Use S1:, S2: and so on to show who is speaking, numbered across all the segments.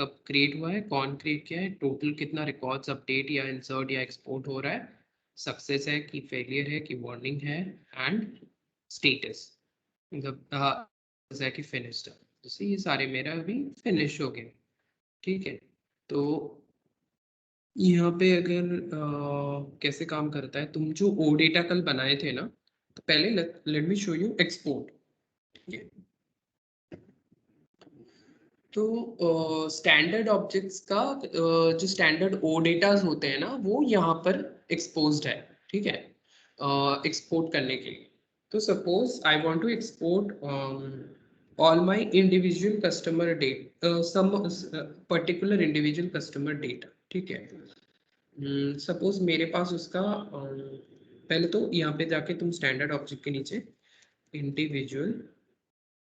S1: कब क्रिएट हुआ है, कौन क्रिएट किया है, टोटल कितना रिकॉर्ड्स अपडेट या इंसर्ट या एक्सपोर्ट हो रहा है, सक्सेस है कि फेलियर है कि वार्निंग है, एंड स्टेटस मतलब है कि फिनिश्ड है। जैसे ये सारे मेरा अभी फिनिश हो गए, ठीक है। तो यहाँ पे अगर कैसे काम करता है, तुम जो ओ डेटा कल बनाए थे ना, तो पहले let me show you export, ठीक है। तो स्टैंडर्ड ऑब्जेक्ट्स का जो स्टैंडर्ड ओ डेटाज होते हैं ना, वो यहाँ पर एक्सपोज्ड है, ठीक है, एक्सपोर्ट करने के लिए। तो suppose I want to export all my individual customer data, some particular individual customer data, ठीक है। सपोज मेरे पास उसका पहले तो यहाँ पे जाके तुम स्टैंडर्ड ऑब्जेक्ट के नीचे इंडिविजुअल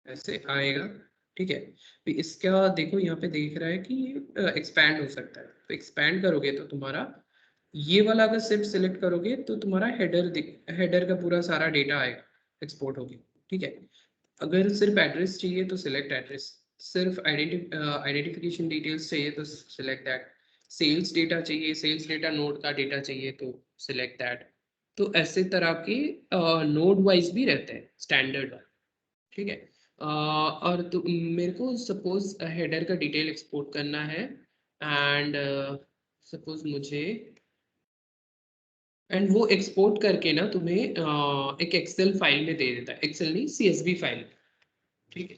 S1: ऐसे आएगा, ठीक है। तो इसका देखो यहाँ पे देख रहा है कि एक्सपैंड हो सकता है, तो एक्सपैंड करोगे तो तुम्हारा ये वाला अगर सिर्फ सिलेक्ट करोगे तो तुम्हारा हेडर का पूरा सारा डेटा आएगा, एक्सपोर्ट होगी, ठीक है। अगर सिर्फ एड्रेस चाहिए तो सिलेक्ट एड्रेस, सिर्फ आइडेंटिफिकेशन डिटेल्स चाहिए तो सिलेक्ट दैट, सेल्स डेटा चाहिए, सेल्स डेटा नोड का डेटा चाहिए तो सिलेक्ट दैट। तो ऐसे तरह के नोड वाइज भी रहते हैं स्टैंडर्ड, ठीक है। और तो मेरे को सपोज हेडर का डिटेल एक्सपोर्ट करना है, एंड सपोज मुझे, एंड वो एक्सपोर्ट करके ना तुम्हें एक एक्सेल फाइल में दे देता है, एक्सेल नहीं सीएसवी फाइल, ठीक है।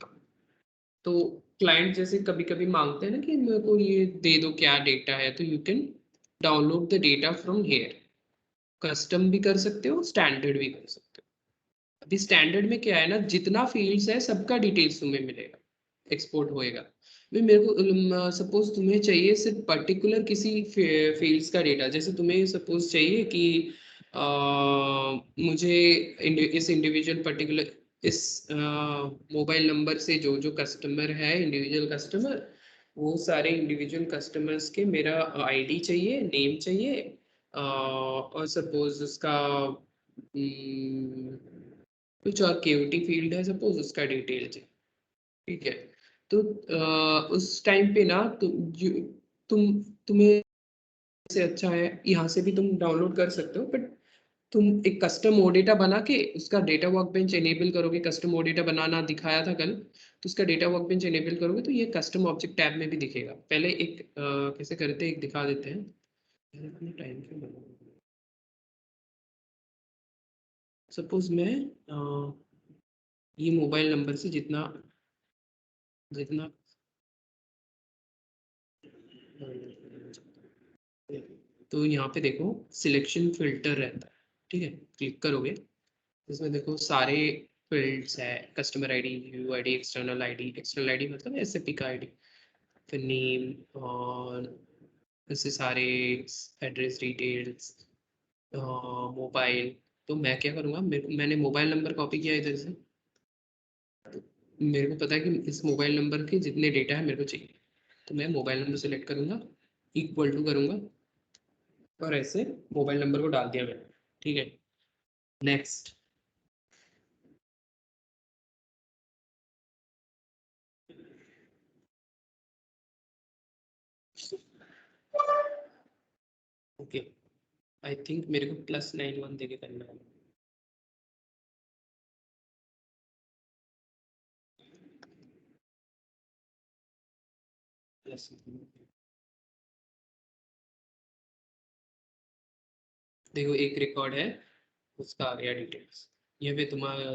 S1: तो क्लाइंट जैसे कभी कभी मांगते हैं ना कि मेरे को ये दे दो क्या डेटा है, तो you can download the data from here, custom भी कर सकते हो, स्टैंडर्ड भी कर सकते हो। अभी स्टैंडर्ड में क्या है ना, जितना फील्ड्स है सबका डिटेल्स तुम्हें मिलेगा, एक्सपोर्ट होएगा। भाई मेरे को सपोज तुम्हें चाहिए सिर्फ पर्टिकुलर किसी फील्ड्स का डेटा, जैसे तुम्हें सपोज चाहिए कि मुझे इस इंडिविजुअल पर्टिकुलर इस मोबाइल नंबर से जो जो कस्टमर है इंडिविजुअल कस्टमर, वो सारे इंडिविजुअल कस्टमर्स के मेरा आईडी चाहिए, नेम चाहिए, और सपोज उसका कुछ और केओटी फील्ड है सपोज, उसका डिटेल चाहिए, ठीक है। तो उस टाइम पे ना तुम्हें से अच्छा है यहाँ से भी तुम डाउनलोड कर सकते हो, बट तुम एक कस्टम ओडेटा बना के उसका डेटा वर्कबेंच एनेबल करोगे, कस्टम ओडेटा बनाना दिखाया था कल, तो उसका डेटा वर्कबेंच एनेबल करोगे तो ये कस्टम ऑब्जेक्ट टैब में भी दिखेगा। पहले एक कैसे करते हैं एक दिखा देते हैं, टाइम क्यों बना, सपोज मैं ये मोबाइल नंबर से जितना जितना तो यहाँ पे देखो सिलेक्शन फिल्टर रहता है, ठीक है। क्लिक करोगे, इसमें देखो सारे फील्ड्स है, customer ID, view ID, external ID मतलब एसएपी का आईडी, फिर नेम, और ऐसे सारे एड्रेस डिटेल्स, मोबाइल। तो मैं क्या करूँगा, मैंने मोबाइल नंबर कॉपी किया इधर से, तो मेरे को पता है कि इस मोबाइल नंबर के जितने डेटा है मेरे को चाहिए, तो मैं मोबाइल नंबर सेलेक्ट करूँगा, इक्वल टू करूँगा, और ऐसे मोबाइल नंबर को डाल दिया मैंने, ठीक है। नेक्स्ट, ओके, आई थिंक मेरे को +91 देके करना है। प्लस देखो एक रिकॉर्ड है, उसका आ गया डिटेल्स, ये पे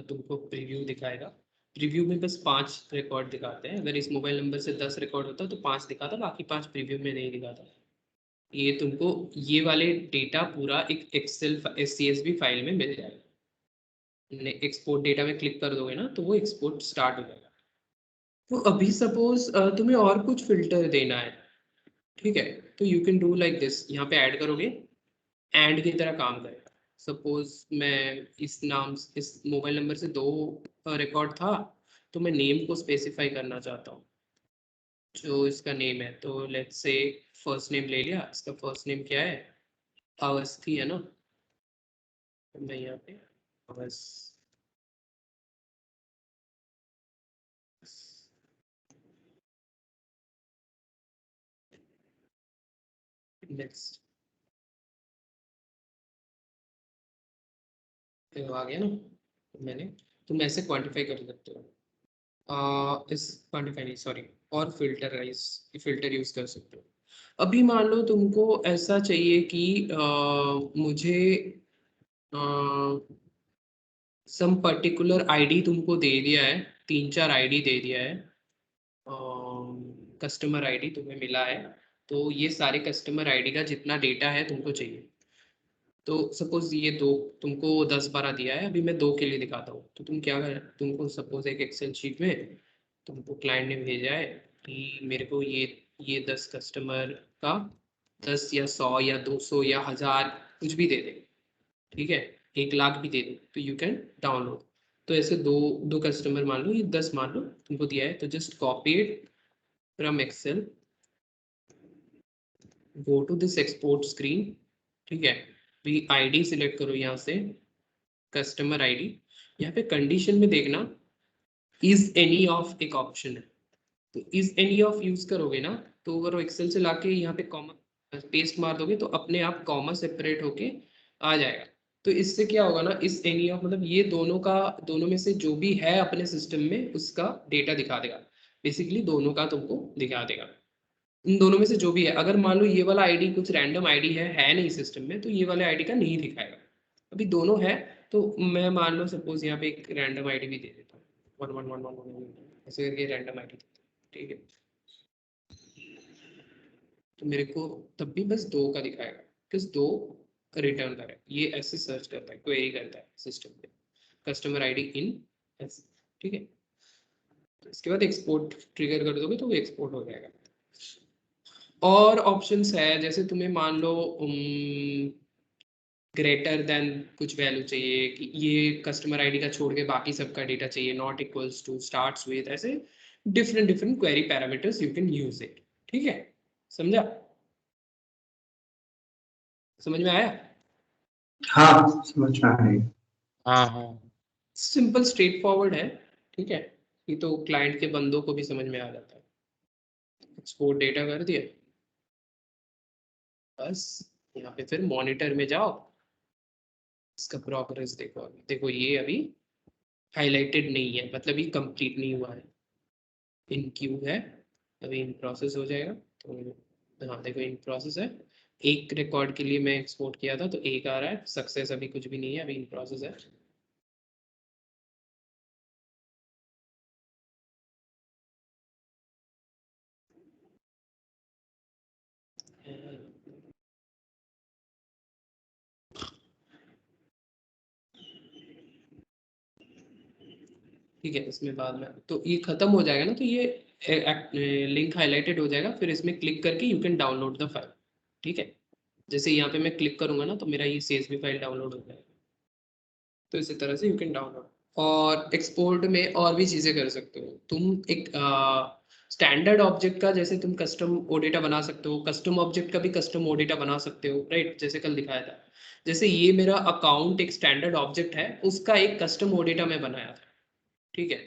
S1: तुमको प्रीव्यू दिखाएगा। प्रीव्यू में बस 5 रिकॉर्ड दिखाते हैं, अगर इस मोबाइल नंबर से 10 रिकॉर्ड होता तो 5 दिखाता, बाकी 5 प्रीव्यू में नहीं दिखाता। ये तुमको ये वाले डेटा पूरा एक एक्सेल CSV फाइल में मिल जाएगा, एक्सपोर्ट डेटा में क्लिक कर दोगे ना तो वो एक्सपोर्ट स्टार्ट हो जाएगा। तो अभी सपोज तुम्हें और कुछ फिल्टर देना है, ठीक है, तो you can do like this, यहाँ पे ऐड करोगे, एंड की तरह काम करेगा। सपोज मैं इस नाम इस मोबाइल नंबर से 2 रिकॉर्ड था, तो मैं नेम को स्पेसिफाई करना चाहता हूँ, जो इसका नेम है, तो लेट्स से फर्स्ट नेम ले लिया, इसका फर्स्ट नेम क्या है, अवस्थी है ना, तो मैं यहाँ पे अवस नेक्स्ट आ गया ना मैंने, तुम ऐसे क्वांटिफाई कर सकते हो, इस क्वांटिफाई नहीं सॉरी, और फिल्टर यूज कर सकते हो। अभी मान लो तुमको ऐसा चाहिए कि मुझे सम पर्टिकुलर आईडी तुमको दे दिया है, 3-4 आईडी दे दिया है, कस्टमर आईडी तुम्हें मिला है, तो ये सारे कस्टमर आईडी का जितना डेटा है तुमको चाहिए। तो सपोज ये दो, तुमको 10-12 दिया है, अभी मैं दो के लिए दिखाता हूँ। तो तुम क्या कर, तुमको सपोज एक एक्सेल शीट में तुमको क्लाइंट ने भेजा है कि मेरे को ये 10 कस्टमर का 10 या 100 या 200 या 1000 कुछ भी दे दे, ठीक है, 1 लाख भी दे दे, तो यू कैन डाउनलोड। तो ऐसे दो दो कस्टमर मान लो, ये 10 मान लो तुमको दिया है, तो just copy it from Excel, go to this export screen, ठीक है, भी आईडी सिलेक्ट करो यहाँ से, कस्टमर आईडी, यहाँ पे कंडीशन में देखना इज एनी ऑफ एक ऑप्शन है, तो इज एनी ऑफ यूज करोगे ना, तो अगर वो एक्सेल से लाके यहाँ पे कॉमा पेस्ट मार दोगे तो अपने आप कॉमा सेपरेट होके आ जाएगा। तो इससे क्या होगा ना, इस एनी ऑफ मतलब ये दोनों का, दोनों में से जो भी है अपने सिस्टम में उसका डेटा दिखा देगा, बेसिकली दोनों का तुमको दिखा देगा। इन दोनों में से जो भी है, अगर मान लो ये वाला आईडी कुछ रैंडम आईडी है नहीं सिस्टम में, तो ये वाले आईडी का नहीं दिखाएगा। अभी दोनों है, तो मैं मान लो सपोज यहाँ पे एक रैंडम आईडी भी दे देता हूँ, 111111 ऐसे करके रैंडम आईडी देता हूँ, ठीक है, तो मेरे को तब भी बस दो का दिखाएगा, बस दो रिटर्न करे, ये ऐसे सर्च करता है, क्वेरी करता है सिस्टम पे, कस्टमर आईडी इन ऐसे, ठीक है। तो इसके बाद एक्सपोर्ट ट्रिगर कर दोगे तो वो एक्सपोर्ट हो जाएगा। और ऑप्शंस है, जैसे तुम्हें मान लो ग्रेटर देन कुछ वैल्यू चाहिए, कि ये कस्टमर आईडी का छोड़ के बाकी सबका डेटा चाहिए, not equals to, starts with, ऐसे different different query parameters you can use it, ठीक है, समझा, समझ में आया?
S2: हाँ समझ में आ रही है।
S3: हाँ हाँ
S1: सिंपल स्ट्रेट फॉरवर्ड है, ठीक है, ये तो क्लाइंट के बंदों को भी समझ में आ जाता है। एक्सपोर्ट डेटा कर दिया, बस यहाँ पे फिर मॉनिटर में जाओ, इसका प्रोग्रेस देखो, अभी देखो ये अभी हाईलाइटेड नहीं है, मतलब ये कंप्लीट नहीं हुआ है, इन क्यू है, अभी इन प्रोसेस हो जाएगा। तो हाँ देखो इन प्रोसेस है, एक रिकॉर्ड के लिए मैं एक्सपोर्ट किया था तो एक आ रहा है, सक्सेस अभी कुछ भी नहीं है, अभी इन प्रोसेस है। ठीक है, इसमें बाद में तो ये खत्म हो जाएगा ना, तो ये लिंक हाईलाइटेड हो जाएगा, फिर इसमें क्लिक करके you can download the file, ठीक है। जैसे यहाँ पे मैं क्लिक करूंगा ना तो मेरा ये CSV फाइल डाउनलोड हो जाएगा, तो इसी तरह से यू कैन डाउनलोड। और एक्सपोर्ट में और भी चीज़ें कर सकते हो तुम, एक स्टैंडर्ड ऑब्जेक्ट का जैसे तुम कस्टम ओडेटा बना सकते हो, कस्टम ऑब्जेक्ट का भी कस्टम ओडेटा बना सकते हो, राइट, जैसे कल दिखाया था। जैसे ये मेरा अकाउंट एक स्टैंडर्ड ऑब्जेक्ट है, उसका एक कस्टम ओडेटा मैं बनाया था, ठीक है,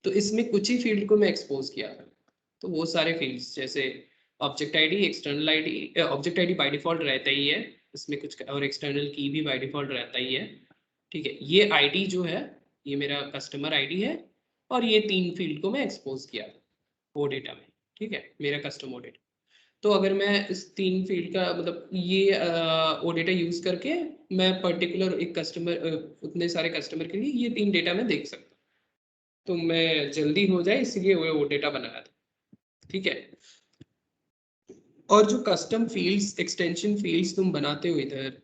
S1: तो इसमें कुछ ही फील्ड को मैं एक्सपोज किया था, तो वो सारे फील्ड्स जैसे object ID, external ID, object ID by default रहता ही है इसमें कुछ, और एक्सटर्नल की भी बाय डिफॉल्ट रहता ही है, ठीक है। ये आईडी जो है ये मेरा कस्टमर आईडी है, और ये 3 फील्ड को मैं एक्सपोज किया वो डेटा में, ठीक है, मेरा कस्टम ओडेटा। तो अगर मैं इस 3 फील्ड का मतलब ये ओडेटा यूज करके मैं पर्टिकुलर एक कस्टमर, उतने सारे कस्टमर के लिए ये 3 डेटा मैं देख सकता हूँ, तो मैं जल्दी हो जाए इसलिए वो डेटा बनाया था, ठीक है। और जो कस्टम फील्ड्स, एक्सटेंशन फील्ड्स तुम बनाते हो इधर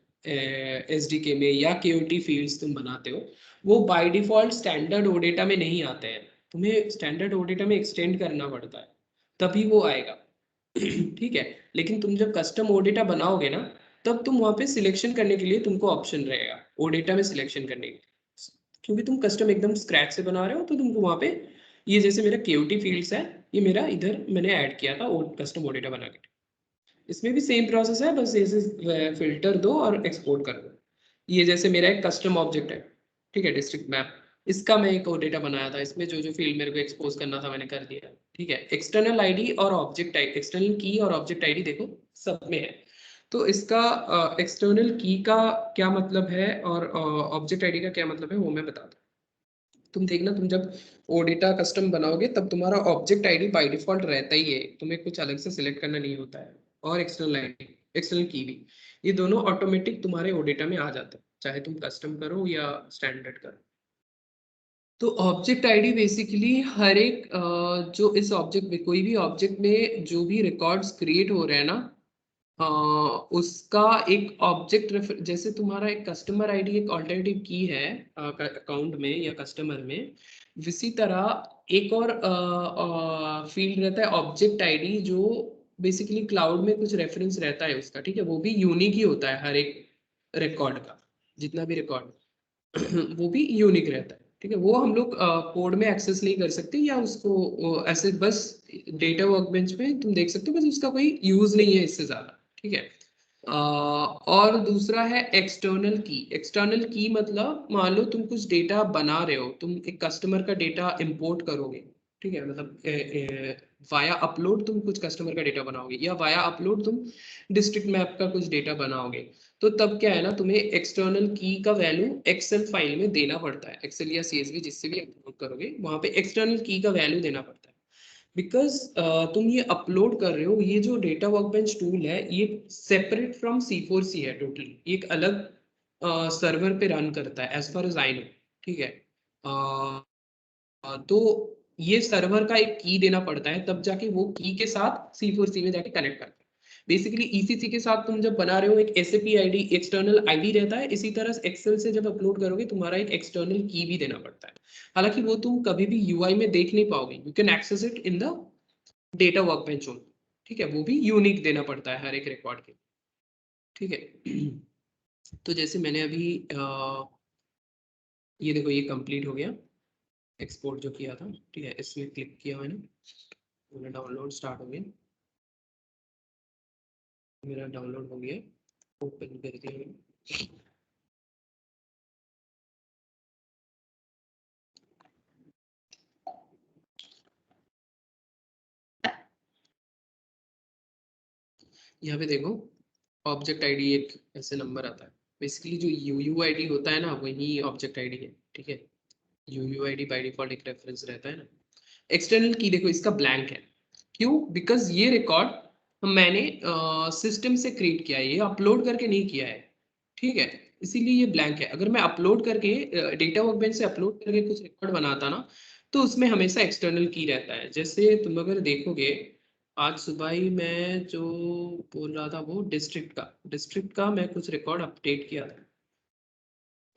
S1: SDK में, या KOT फील्ड्स तुम बनाते हो, वो बाय डिफॉल्ट स्टैंडर्ड ओडेटा में नहीं आते हैं, तुम्हें स्टैंडर्ड ओडेटा में एक्सटेंड करना पड़ता है, तभी वो आएगा ठीक है। लेकिन तुम जब कस्टम ओडेटा बनाओगे ना, तब तुम वहाँ पे सिलेक्शन करने के लिए तुमको ऑप्शन रहेगा ओडेटा में सिलेक्शन करने के लिए, क्योंकि तुम कस्टम एकदम स्क्रैच से बना रहे हो, तो तुमको वहाँ पे ये जैसे मेरा KOT फील्ड्स है, ये मेरा इधर मैंने ऐड किया था कस्टम ओडेटा बना के, इसमें भी सेम प्रोसेस है, बस ऐसे फिल्टर दो और एक्सपोर्ट कर दो। ये जैसे मेरा एक कस्टम ऑब्जेक्ट है, ठीक है, डिस्ट्रिक्ट मैप, इसका मैं एक डेटा बनाया था, इसमें जो जो फील्ड मेरे को एक्सपोज करना था मैंने कर दिया, ठीक है। एक्सटर्नल आईडी और ऑब्जेक्ट आईडी, एक्सटर्नल की और ऑब्जेक्ट आईडी देखो सब में है, तो इसका एक्सटर्नल की का क्या मतलब है और ऑब्जेक्ट आईडी का क्या मतलब है वो मैं बताता हूँ। तुम देखना, तुम जब ओडेटा कस्टम बनाओगे तब तुम्हारा ऑब्जेक्ट आईडी बाय डिफॉल्ट रहता ही है, तुम्हें कुछ अलग से सिलेक्ट करना नहीं होता है। और एक्सटर्नल आईडी, एक्सटर्नल की भी, ये दोनों ऑटोमेटिक तुम्हारे ओडेटा में आ जाते हैं, चाहे तुम कस्टम करो या स्टैंडर्ड करो। तो ऑब्जेक्ट आईडी बेसिकली हर एक जो इस ऑब्जेक्ट में, कोई भी ऑब्जेक्ट में जो भी रिकॉर्ड्स क्रिएट हो रहे हैं ना, अ, उसका एक ऑब्जेक्ट रेफर, जैसे तुम्हारा एक कस्टमर आईडी एक ऑल्टरनेटिव की है अकाउंट में या कस्टमर में, इसी तरह एक और फील्ड रहता है ऑब्जेक्ट आईडी, जो बेसिकली क्लाउड में कुछ रेफरेंस रहता है उसका, ठीक है, वो भी यूनिक ही होता है हर एक रिकॉर्ड का, जितना भी रिकॉर्ड वो भी यूनिक रहता है, ठीक है। वो हम लोग कोड में एक्सेस नहीं कर सकते, या उसको ऐसे बस डेटा वर्कबेंच में तुम देख सकते हो, बस उसका कोई यूज नहीं है इससे ज्यादा, ठीक है। और दूसरा है एक्सटर्नल की। एक्सटर्नल की मतलब मान लो तुम कुछ डेटा बना रहे हो, तुम एक कस्टमर का डेटा इंपोर्ट करोगे, ठीक है, मतलब वाया अपलोड तुम कुछ कस्टमर का डेटा बनाओगे, या वाया अपलोड तुम डिस्ट्रिक्ट मैप का कुछ डेटा बनाओगे, तो तब क्या है ना, तुम्हें एक्सटर्नल की का वैल्यू एक्सेल फाइल में देना पड़ता है, एक्सेल या सीएसवी जिससे भी अपलोड करोगे वहां पे एक्सटर्नल की का वैल्यू देना पड़ता है। बिकॉज तुम ये अपलोड कर रहे हो, ये जो डेटा वर्कबेंच टूल है ये सेपरेट फ्रॉम C4C है टोटली, एक अलग सर्वर पे रन करता है as far as I know, ठीक है। तो ये सर्वर का एक की देना पड़ता है, तब जाके वो की के साथ C4C में जाके कनेक्ट करता है। बेसिकली ECC के साथ तुम जब बना रहे हो एक SAP आईडी एक्सटर्नल आईडी रहता है, इसी तरह एक्सेल से जब अपलोड करोगे तुम्हारा एक एक्सटर्नल की भी देना पड़ता है। हालांकि वो तुम कभी भी UI में देख नहीं पाओगे, you can access it in the data workbench only, ठीक है, वो भी यूनिक देना पड़ता है हर एक रिकॉर्ड के, ठीक है। तो जैसे मैंने अभी ये देखो, ये कंप्लीट हो गया एक्सपोर्ट जो किया था, ठीक है, इसमें क्लिक किया मैंने, मेरा डाउनलोड स्टार्ट हो गया, मेरा डाउनलोड हो गया, ओपन कर दिया मैंने। यहाँ पे देखो ऑब्जेक्ट आईडी एक ऐसे नंबर आता है, बेसिकली जो UUID होता है ना वही ऑब्जेक्ट आईडी है, ठीक है। UUID बाय डिफॉल्ट एक रेफरेंस रहता है ना। एक्सटर्नल की देखो इसका ब्लैंक है, क्यों? बिकॉज ये रिकॉर्ड मैंने सिस्टम से क्रिएट किया है, ये अपलोड करके नहीं किया है, ठीक है, इसीलिए ये ब्लैंक है। अगर मैं अपलोड करके डेटा वर्कबेंच से अपलोड करके कुछ रिकॉर्ड बनाता ना, तो उसमें हमेशा एक्सटर्नल की रहता है। जैसे तुम अगर देखोगे, आज सुबह ही मैं जो बोल रहा था वो डिस्ट्रिक्ट का मैं कुछ रिकॉर्ड अपडेट किया था,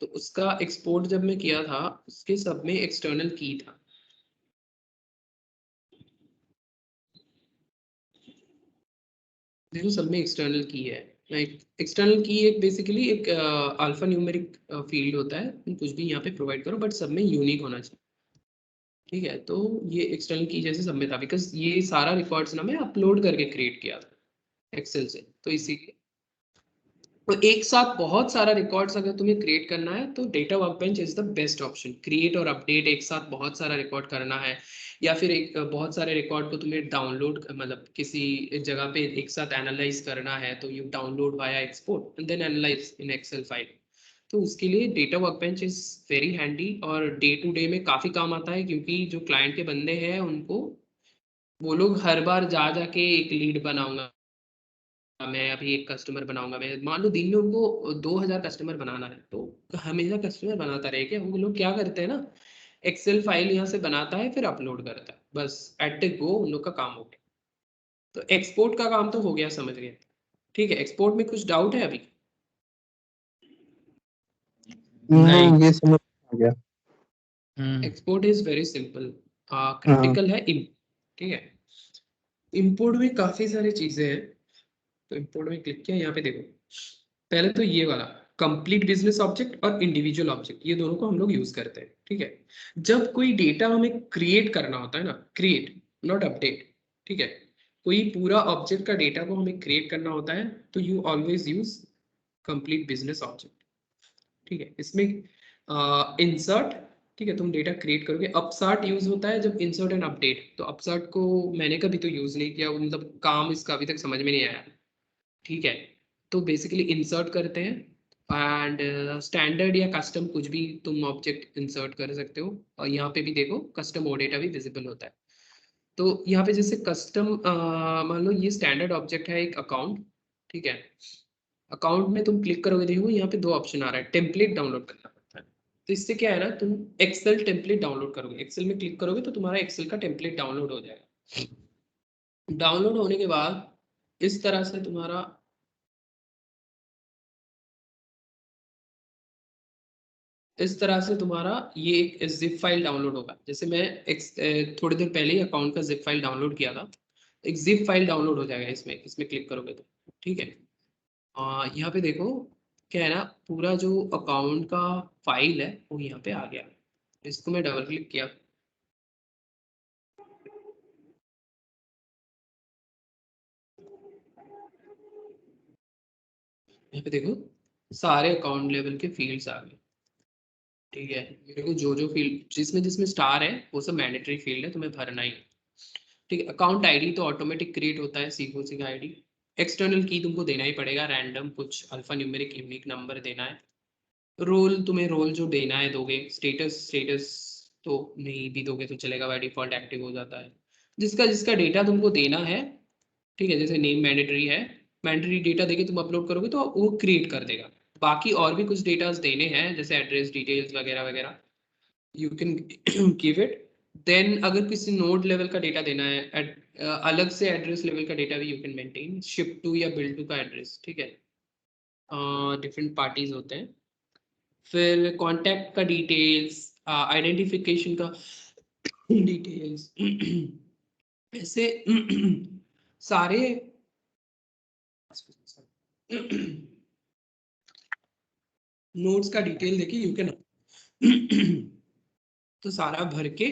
S1: तो उसका एक्सपोर्ट जब मैं किया था उसके सब में एक्सटर्नल की था। देखो सब में एक्सटर्नल की है। एक्सटर्नल की एक बेसिकली एक अल्फा न्यूमेरिक फील्ड होता है, तुम कुछ भी यहाँ पे प्रोवाइड करो बट सब में यूनिक होना चाहिए, ठीक है। तो ये एक्सटर्नल की जैसे सब में था, बिकॉज ये सारा रिकॉर्ड्स ना मैं अपलोड करके क्रिएट किया था एक्सेल से, तो इसीलिए। तो एक साथ बहुत सारा रिकॉर्ड्स अगर तुम्हें क्रिएट करना है तो data workbench is the best option. Create और अपडेट एक साथ बहुत सारा रिकॉर्ड करना है, या फिर एक बहुत सारे रिकॉर्ड को तुम्हें डाउनलोड मतलब किसी जगह पे एक साथ एनालाइज करना है, तो you download via export and then analyse in Excel file. तो उसके लिए data workbench is very handy और डे टू डे में काफी काम आता है, क्योंकि जो क्लाइंट के बंदे हैं उनको, वो लोग हर बार जा जाके एक लीड बनाऊंगा मैं, अभी एक कस्टमर बनाऊंगा मैं, मान लो दिन में उनको 2000 कस्टमर बनाना है, तो हमेशा कस्टमर बनाता रहे क्या, वो लोग क्या करते हैं ना, एक्सेल फाइल यहाँ से बनाता है फिर अपलोड करता है, बस एट द गो उन लोग का काम हो गया। तो एक्सपोर्ट का काम तो हो गया, समझ गए, ठीक है। एक्सपोर्ट में कुछ डाउट है अभी?
S3: नहीं।
S2: ये समझ आ गया।
S1: एक्सपोर्ट इज वेरी सिंपल,
S2: हाँ
S1: क्रिटिकल है ठीक है। इंपोर्ट में काफी सारी चीजें हैं, तो इंपोर्ट में क्लिक किया, यहाँ पे देखो पहले तो ये वाला कंप्लीट बिजनेस ऑब्जेक्ट और इंडिविजुअल ऑब्जेक्ट, ये दोनों को हम लोग यूज करते हैं, ठीक है। जब कोई डेटा हमें क्रिएट करना होता है ना, क्रिएट नॉट अपडेट, ठीक है, कोई पूरा ऑब्जेक्ट का डेटा को हमें क्रिएट करना होता है, तो you always use complete business object, ठीक है। इसमें इंसर्ट, ठीक है, तुम डेटा क्रिएट करोगे। अपसार्ट यूज होता है जब इंसर्ट एंड अपडेट, तो अपसार्ट को मैंने कभी तो यूज नहीं किया, मतलब काम इसका अभी तक समझ में नहीं आया, ठीक है। तो बेसिकली इंसर्ट करते हैं एंड स्टैंडर्ड या कस्टम कुछ भी तुम ऑब्जेक्ट इंसर्ट कर सकते हो। और यहाँ पे भी देखो कस्टम ओ डेटा भी विजिबल होता है। तो यहाँ पे जैसे कस्टम मान लो ये स्टैंडर्ड ऑब्जेक्ट है एक अकाउंट, ठीक है। अकाउंट में तुम क्लिक करोगे, देखो यहाँ पे दो ऑप्शन आ रहा है, टेम्पलेट डाउनलोड करना पड़ता है। तो इससे क्या है ना, तुम एक्सेल टेम्पलेट डाउनलोड करोगे, एक्सेल में क्लिक करोगे तो तुम्हारा एक्सेल का टेम्पलेट डाउनलोड हो जाएगा। डाउनलोड होने के बाद इस तरह से तुम्हारा ये एक जिप फाइल डाउनलोड होगा। जैसे मैं थोड़ी देर पहले ही अकाउंट का जिप फाइल डाउनलोड किया था, एक जिप फाइल डाउनलोड हो जाएगा इसमें इसमें क्लिक करोगे तो, ठीक है। यहाँ पे देखो क्या है ना, पूरा जो अकाउंट का फाइल है वो यहाँ पे आ गया। इसको मैं डबल क्लिक किया, यहाँ पे देखो सारे अकाउंट लेवल के फील्ड्स आ गए, ठीक है। मेरे को जो जो फील्ड जिसमें जिसमें स्टार है वो सब मैंडेटरी फील्ड है, तुम्हें भरना ही है, ठीक है। अकाउंट आईडी तो ऑटोमेटिक क्रिएट होता है, सीक्वेंसिंग आईडी। एक्सटर्नल की तुमको देना ही पड़ेगा, रैंडम कुछ अल्फा न्यूमेरिक यूनिक नंबर देना है। रोल तुम्हें रोल जो देना है दोगे। स्टेटस तो नहीं भी दोगे तो चलेगा, बाय डिफॉल्ट एक्टिव हो जाता है। जिसका जिसका डेटा तुमको देना है, ठीक है, जैसे नेम मैंडेटरी है, मैंडेटरी डेटा देके तुम अपलोड करोगे तो वो क्रिएट कर देगा। बाकी और भी कुछ डेटास देने हैं जैसे एड्रेस डिटेल्स वगैरह वगैरह, you can give it. Then अगर किसी नोड लेवल का डेटा देना है अलग से एड्रेस लेवल का डेटा भी you can maintain, ship to या बिल टू का एड्रेस, ठीक है। डिफरेंट पार्टीज होते हैं। फिर कांटेक्ट का डिटेल्स, आइडेंटिफिकेशन का डिटेल्स ऐसे सारे नोट्स का डिटेल देके यू कैन तो सारा भर के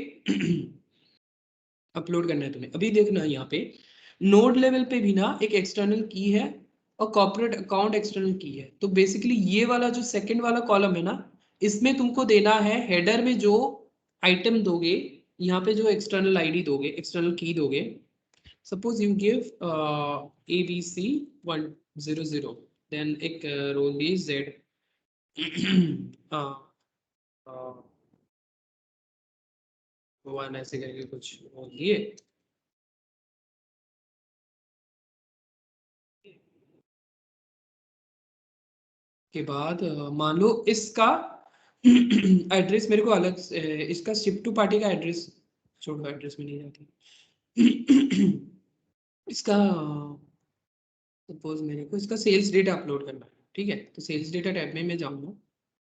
S1: अपलोड करना है तुम्हें। अभी देखना यहाँ पे नोड लेवल पे भी ना एक एक्सटर्नल की है और कॉर्पोरेट अकाउंट एक्सटर्नल की है। तो बेसिकली ये वाला जो सेकंड वाला कॉलम है ना, इसमें तुमको देना है हेडर में जो आइटम दोगे, यहाँ पे जो एक्सटर्नल आईडी दोगे, एक्सटर्नल की दोगे। Suppose you give ABC100, then एक रोल दी जेड वन ऐसे करके कुछ रोल दिए। के बाद मान लो इसका एड्रेस मेरे को अलग इसका शिप टू पार्टी का एड्रेस, छोड़ो एड्रेस में नहीं जाती इसका सपोज मेरे को इसका सेल्स डेटा अपलोड करना है, ठीक है। तो सेल्स डेटा टैब में मैं जाऊंगा,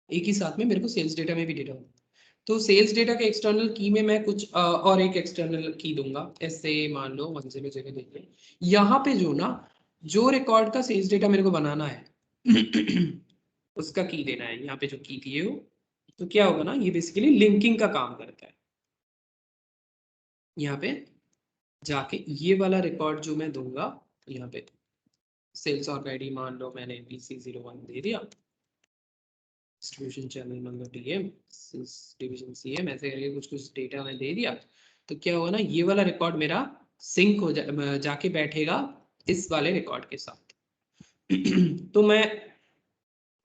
S1: एक ही साथ में मेरे को सेल्स डेटा में भी डेटा होगा। तो सेल्स डेटा के एक्सटर्नल की में मैं कुछ और एक एक्सटर्नल की दूंगा, ऐसे मान लो 100 देखिए। यहाँ पे जो ना जो रिकॉर्ड का सेल्स डेटा मेरे को बनाना है उसका की देना है, यहाँ पे जो की दिए हो। तो क्या होगा ना, ये बेसिकली लिंकिंग का काम करता है। यहाँ पे जाके ये वाला रिकॉर्ड जो मैं दूंगा, यहाँ पे सेल्स ऑर्ग आईडी मान लो मैंने BC01 दे दिया, distribution channel number DM, division CM, ऐसे करके कुछ कुछ डेटा मैं दे दिया। तो क्या होगा ना, ये वाला रिकॉर्ड मेरा सिंक हो जाके बैठेगा इस वाले रिकॉर्ड के साथ तो मैं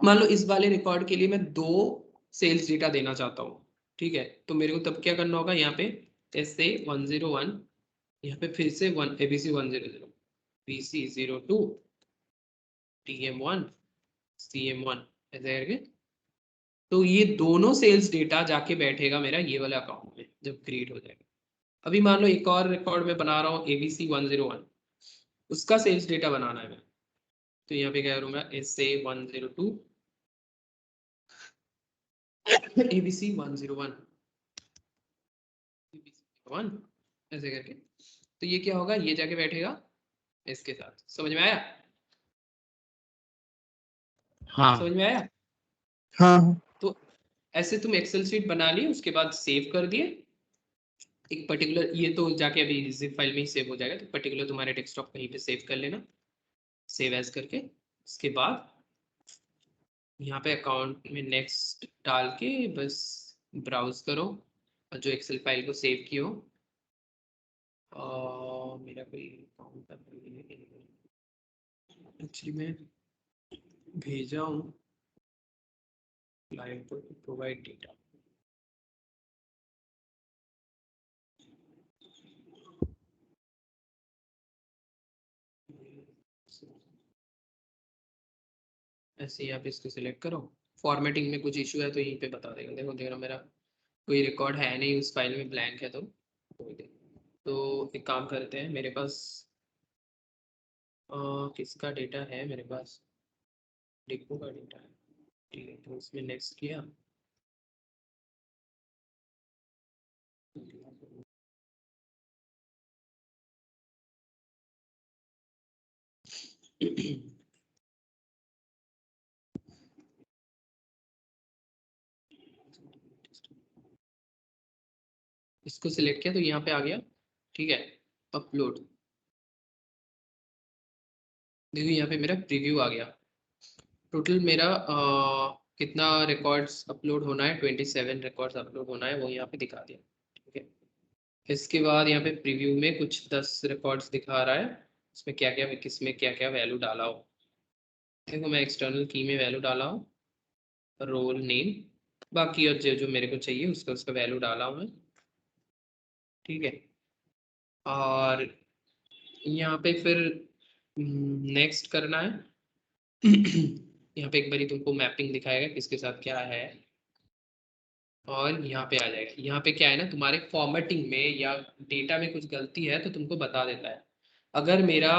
S1: मान लो इस वाले रिकॉर्ड के लिए मैं 2 सेल्स डेटा देना चाहता हूँ, ठीक है। तो मेरे को तब क्या करना होगा, यहाँ पे SA101, यहाँ पे फिर से ABC100, BC02, TM1, CM1, ऐसे करके। तो ये दोनों सेल्स डेटा जाके बैठेगा मेरा ये वाला अकाउंट में जब क्रिएट हो जाएगा। अभी मान लो एक और रिकॉर्ड में बना रहा हूँ ABC101, उसका सेल्स डेटा बनाना है मैं। तो यहाँ पे क्या करूँगा, SA102, ABC101, ऐसे करके। तो ये क्या होगा, ये जाके बैठेगा इसके साथ। समझ में आया?
S3: हाँ
S1: समझ में आया?
S2: हाँ
S1: तो ऐसे तुम एक्सेल शीट बना लिए, उसके बाद सेव कर दिए एक पर्टिकुलर, ये तो जाके अभी जिप फाइल में ही सेव हो जाएगा। तो पर्टिकुलर तुम्हारे डेस्कटॉप कहीं पे सेव कर लेना, सेव एज करके। उसके बाद यहाँ पे अकाउंट में नेक्स्ट डाल के बस ब्राउज करो और जो एक्सेल फाइल को सेव किए हो। मेरा कोई अकाउंट एक्चुअली में भेजा हूँ लाइव प्रोवाइड डेटा। ऐसे ही आप इसको सिलेक्ट करो। फॉर्मेटिंग में कुछ इशू है तो यहीं पे बता देगा। देखो देखो मेरा कोई रिकॉर्ड है नहीं उस फाइल में, ब्लैंक है। तो एक काम करते हैं, मेरे पास किसका डेटा है, मेरे पास डिपो का डेटा है। ठीक है, तो इसमें नेक्स्ट किया। इसको सिलेक्ट किया तो यहाँ पे आ गया। ठीक है, अपलोड। देखो यहाँ पे मेरा प्रीव्यू आ गया। टोटल मेरा कितना रिकॉर्ड्स अपलोड होना है, 27 रिकॉर्ड्स अपलोड होना है, वो यहाँ पे दिखा दिया। ठीक है, इसके बाद यहाँ पे प्रीव्यू में कुछ 10 रिकॉर्ड्स दिखा रहा है, उसमें क्या क्या, किसमें क्या क्या वैल्यू डाला हो। देखो मैं एक्सटर्नल की में वैल्यू डाला हूँ, रोल नेम, बाकी और जो जो मेरे को चाहिए उसका उसका वैल्यू डाला हूँ मैं। ठीक है, और यहाँ पे फिर नेक्स्ट करना है। यहाँ पे एक बारी तुमको मैपिंग दिखाएगा किसके साथ क्या है, और यहाँ पे आ जाएगा। यहाँ पे क्या है ना, तुम्हारे फॉर्मेटिंग में या डेटा में कुछ गलती है तो तुमको बता देता है। अगर मेरा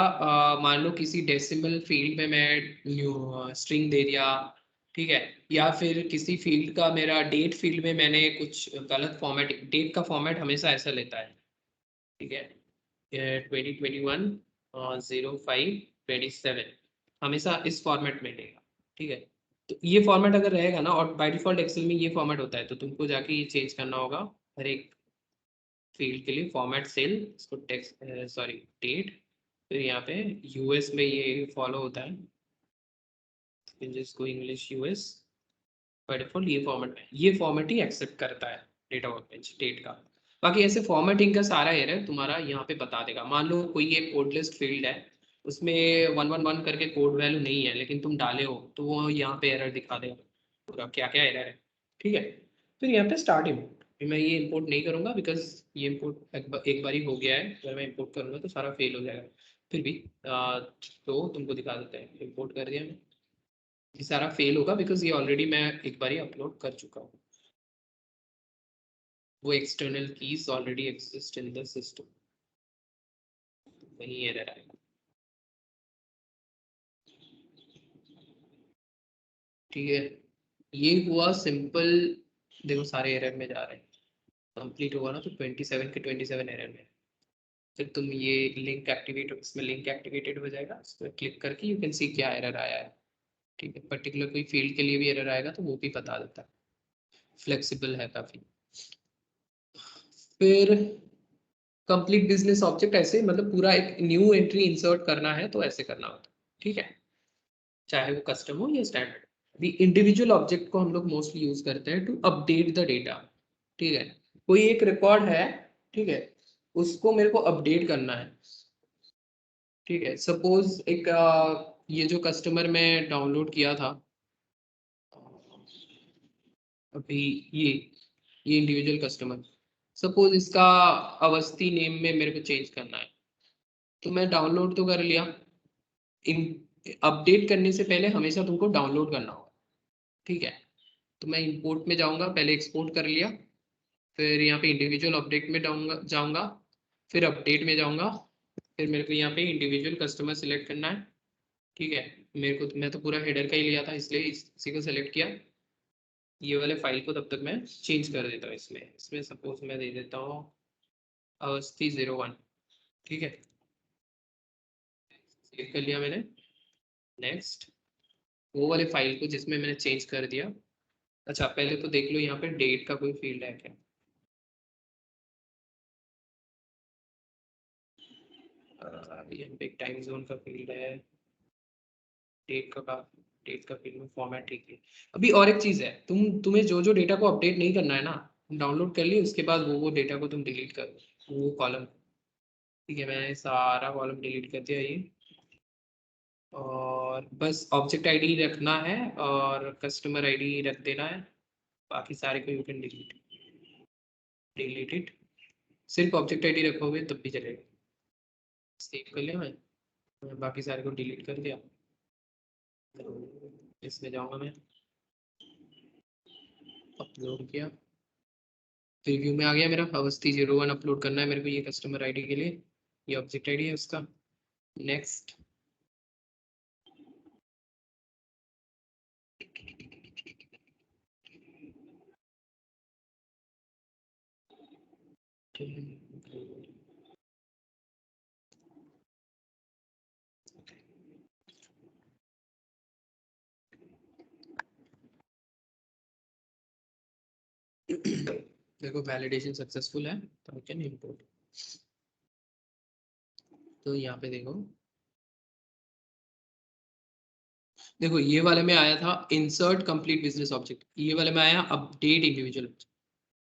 S1: मान लो किसी डेसिमल फील्ड में मैं स्ट्रिंग दे दिया, ठीक है, या फिर किसी फील्ड का, मेरा डेट फील्ड में मैंने कुछ गलत फॉर्मेट, डेट का फॉर्मेट हमेशा ऐसा लेता है। ठीक है, 2021 05/27 हमेशा इस फॉर्मेट में लेगा। ठीक है, तो ये फॉर्मेट अगर रहेगा ना, और बाय डिफॉल्ट एक्सेल में ये फॉर्मेट होता है, तो तुमको जाके ये चेंज करना होगा हर एक फील्ड के लिए। फॉर्मेट सेल, इसको टेक्स्ट सॉरी डेट, फिर यहाँ पे यूएस में ये फॉलो होता है, जिसको इंग्लिश यूएस। बाय डिफॉल्ट ये फॉर्मेट है, ये फॉर्मेट ही एक्सेप्ट करता है डेटा वर्कबेंच डेट का। बाकी ऐसे फॉर्मेटिंग का सारा एरर तुम्हारा यहाँ पे बता देगा। मान लो कोई एक कोड लिस्ट फील्ड है, उसमें 111 करके कोड वैल्यू नहीं है, लेकिन तुम डाले हो, तो वो यहाँ पे एरर दिखा देगा पूरा क्या क्या एरर है। ठीक है, फिर यहाँ पे स्टार्ट इम्पोर्ट, मैं ये इम्पोर्ट नहीं करूँगा बिकॉज ये इम्पोर्ट एक बार ही हो गया है। अगर मैं इम्पोर्ट करूँगा तो सारा फेल हो जाएगा। फिर भी तो तुमको दिखा देते हैं, इम्पोर्ट कर दिया मैं। ये सारा फेल होगा बिकॉज ये ऑलरेडी मैं एक बार ही अपलोड कर चुका हूँ। वो external keys already exist in the system, वही एरर आएगा। ठीक है, ये हुआ सिंपल। देखो सारे एरर में जा रहे हैं, कंप्लीट होगा ना तो 27 के 27 एरर में। फिर तुम ये लिंक एक्टिवेट, इसमें लिंक एक्टिवेटेड हो जाएगा, उस पर क्लिक करके यू कैन सी क्या एरर आया है। ठीक है, पर्टिकुलर कोई फील्ड के लिए भी एरर आएगा तो वो भी बता देता है, फ्लेक्सिबल है काफी। फिर कंप्लीट बिजनेस ऑब्जेक्ट, ऐसे मतलब पूरा एक न्यू एंट्री इंसर्ट करना है तो ऐसे करना होता है। ठीक है, चाहे वो कस्टम हो या स्टैंडर्ड। अभी इंडिविजुअल ऑब्जेक्ट को हम लोग मोस्टली यूज करते हैं टू अपडेट द डेटा। ठीक है, कोई एक रिकॉर्ड है, ठीक है, उसको मेरे को अपडेट करना है। ठीक है, सपोज एक ये जो कस्टमर में डाउनलोड किया था अभी, ये इंडिविजुअल कस्टमर, सपोज इसका अवस्थी नेम में मेरे को चेंज करना है, तो मैं डाउनलोड तो कर लिया। अपडेट करने से पहले हमेशा तुमको डाउनलोड करना होगा। ठीक है, तो मैं इंपोर्ट में जाऊंगा, पहले एक्सपोर्ट कर लिया, फिर यहाँ पे इंडिविजुअल अपडेट में जाऊंगा, फिर अपडेट में जाऊंगा, फिर मेरे को यहाँ पे इंडिविजुअल कस्टमर सिलेक्ट करना है। ठीक है, मेरे को, मैं तो पूरा हेडर का ही लिया था इसलिए इसी को सिलेक्ट किया। ये वाले फाइल को तब तक मैं चेंज कर देता हूँ। इसमें इसमें सपोज मैं दे देता हूँ अवस्थी 01। ठीक है, सेव कर लिया मैंने। नेक्स्ट, वो वाले फाइल को जिसमें मैंने चेंज कर दिया। अच्छा पहले तो देख लो यहाँ पे डेट का कोई फील्ड है क्या। यहाँ पे एक टाइम जोन का फील्ड है, डेट का फील्ड में फॉर्मेट। ठीक है, अभी और एक चीज है, तुम्हें जो जो डेटा को अपडेट नहीं करना है ना, डाउनलोड कर लिए, उसके बाद वो डेटा को तुम डिलीट कर वो कॉलम। ठीक है, मैंने सारा कॉलम डिलीट कर दिया ये। और बस ऑब्जेक्ट आईडी रखना है और कस्टमर आईडी रख देना है, बाकी सारे को यू कैन डिलीट इट। सिर्फ ऑब्जेक्ट आईडी रखोगे तब भी चलेगा। सेव कर लिया मैं बाकी सारे को डिलीट कर दिया। तो इसमें जाऊंगा मैं, अपलोड किया, प्रीव्यू में आ गया मेरा। अवस्थी 01 अपलोड करना है मेरे को, ये कस्टमर आईडी के लिए, ये ऑब्जेक्ट आईडी है उसका। नेक्स्ट, देखो वैलिडेशन सक्सेसफुल है तो आई कैन इंपोर्ट। तो यहाँ पे देखो, देखो ये वाले में आया था इंसर्ट कंप्लीट बिजनेस ऑब्जेक्ट, ये वाले में आया अपडेट इंडिविजुअल ऑब्जेक्ट,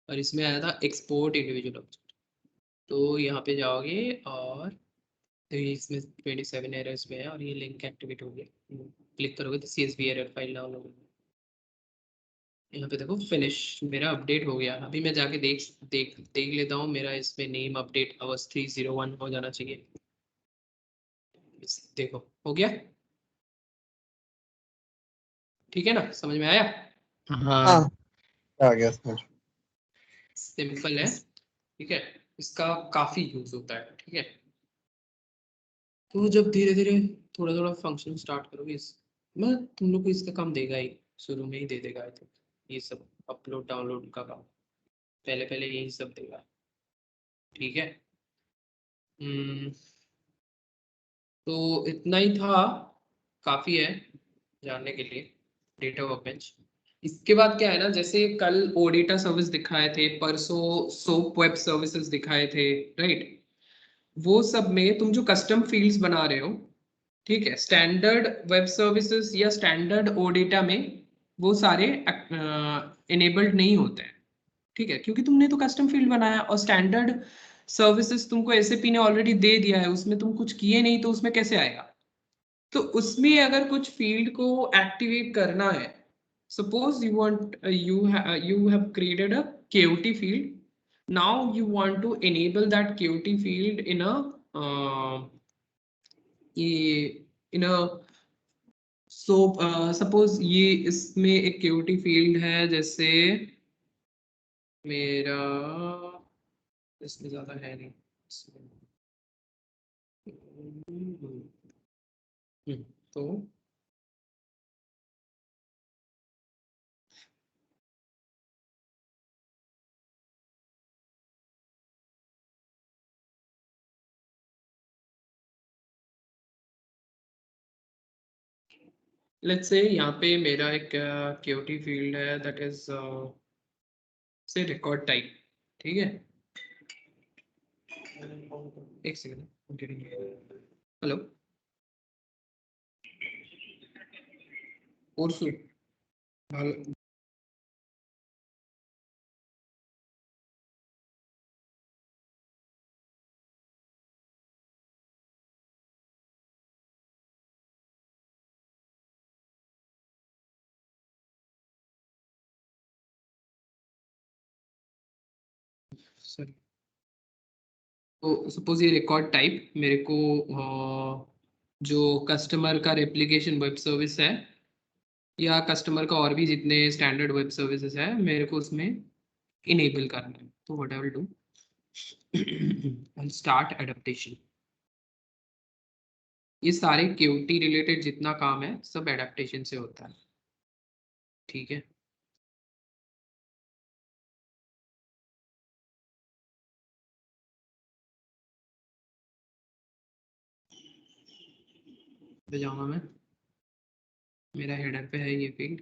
S1: और इसमें आया था एक्सपोर्ट इंडिविजुअल ऑब्जेक्ट। तो यहाँ पे जाओगे और तो ये इसमें 27 एरर्स में है और ये लिंक एक्टिवेट हो गया। क्लिक करोगे तो CSV एरर फाइल डाउनलोड होगी। यहाँ पे देखो फिनिश, मेरा अपडेट हो गया। अभी मैं जाके देख लेता हूँ, मेरा इसमें नेम अपडेट अवस्थी 01 हो जाना चाहिए। देखो हो गया, ठीक है ना, समझ में आया?
S2: हाँ आ गया समझ।
S1: सिंपल है, ठीक है। इसका काफी यूज होता है, ठीक है। तो जब धीरे धीरे थोड़ा थोड़ा फंक्शन स्टार्ट करोगे इस, मैं तुम लोग को इसका काम देगा ही, शुरू में ही दे देगा। तो ये सब अपलोड डाउनलोड का काम पहले पहले यही सब देगा, ठीक है। तो इतना ही था, काफी है जानने के लिए डेटा वर्कबेंच। इसके बाद क्या है ना, जैसे कल ओडेटा सर्विस दिखाए थे, परसों सोप वेब सर्विसेज दिखाए थे, राइट। वो सब में तुम जो कस्टम फील्ड्स बना रहे हो, ठीक है, स्टैंडर्ड वेब सर्विसेज या स्टैंडर्ड ओडेटा में वो सारे इनेबल्ड नहीं होते हैं, ठीक है, क्योंकि तुमने तो कस्टम फील्ड बनाया और स्टैंडर्ड सर्विसेज तुमको एसएपी ने ऑलरेडी दे दिया है, उसमें तुम कुछ किए नहीं तो उसमें कैसे आएगा। तो उसमें अगर कुछ फील्ड को एक्टिवेट करना है, suppose you want you have created a KOT field, now you want to enable that KOT field in a in a so suppose ये इसमें एक KOT field है, जैसे मेरा इसमें ज्यादा है नहीं इसमें, तो लेट्स से यहाँ पे मेरा एक KOT फील्ड है, दैट इज से रिकॉर्ड टाइप, ठीक है। एक सेकंड, हेलो परसों, सॉरी। तो सपोज ये रिकॉर्ड टाइप मेरे को जो कस्टमर का रेप्लिकेशन वेब सर्विस है या कस्टमर का और भी जितने स्टैंडर्ड वेब सर्विसेज है मेरे को उसमें इनेबल करना है। तो what I will do, I start adaptation. ये सारे क्यूटी रिलेटेड जितना काम है सब एडेप्टेशन से होता है, ठीक है। पे जाऊंगा मैं, मेरा हेडर पे है ये फील्ड,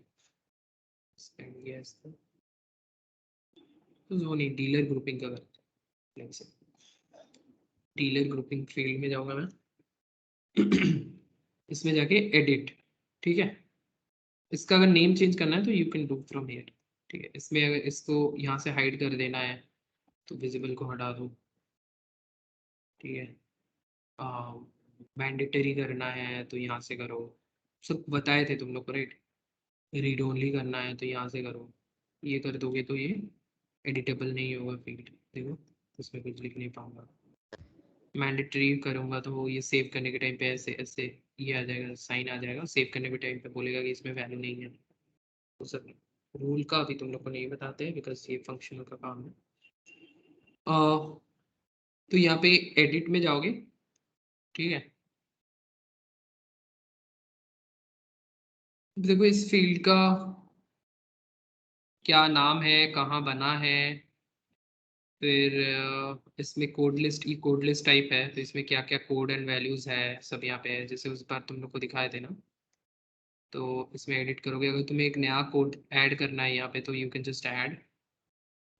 S1: तो वो नहीं, डीलर ग्रुपिंग का करते हैं। डीलर ग्रुपिंग फील्ड में जाऊंगा मैं, इसमें जाके एडिट, ठीक है। इसका अगर नेम चेंज करना है तो you can do from here, ठीक है। इसमें अगर इसको यहाँ से हाइड कर देना है तो विजिबल को हटा दो, ठीक है। मैंडेटरी करना है तो यहाँ से करो, सब बताए थे तुम लोग को राइट। रीड ओनली करना है तो यहाँ से करो, ये कर दोगे तो ये एडिटेबल नहीं होगा फील्ड, देखो उसमें कुछ लिख नहीं पाऊंगा। मैंडेटरी करूँगा तो ये सेव करने के टाइम पे ऐसे ऐसे ये आ जाएगा, साइन आ जाएगा, सेव करने के टाइम पे बोलेगा कि इसमें वैल्यू नहीं है। तो सब रूल का अभी तुम लोग को नहीं बताते हैं बिकॉज ये फंक्शनल का काम है। तो यहाँ पे एडिट में जाओगे, ठीक है। देखो इस फील्ड का क्या नाम है, कहाँ बना है, फिर इसमें कोड लिस्ट, ई कोड लिस्ट टाइप है तो इसमें क्या क्या कोड एंड वैल्यूज है सब यहाँ पे है, जैसे उस बार तुम लोग को दिखाए थे ना। तो इसमें एडिट करोगे, अगर तुम्हें एक नया कोड ऐड करना है यहाँ पे तो you can just add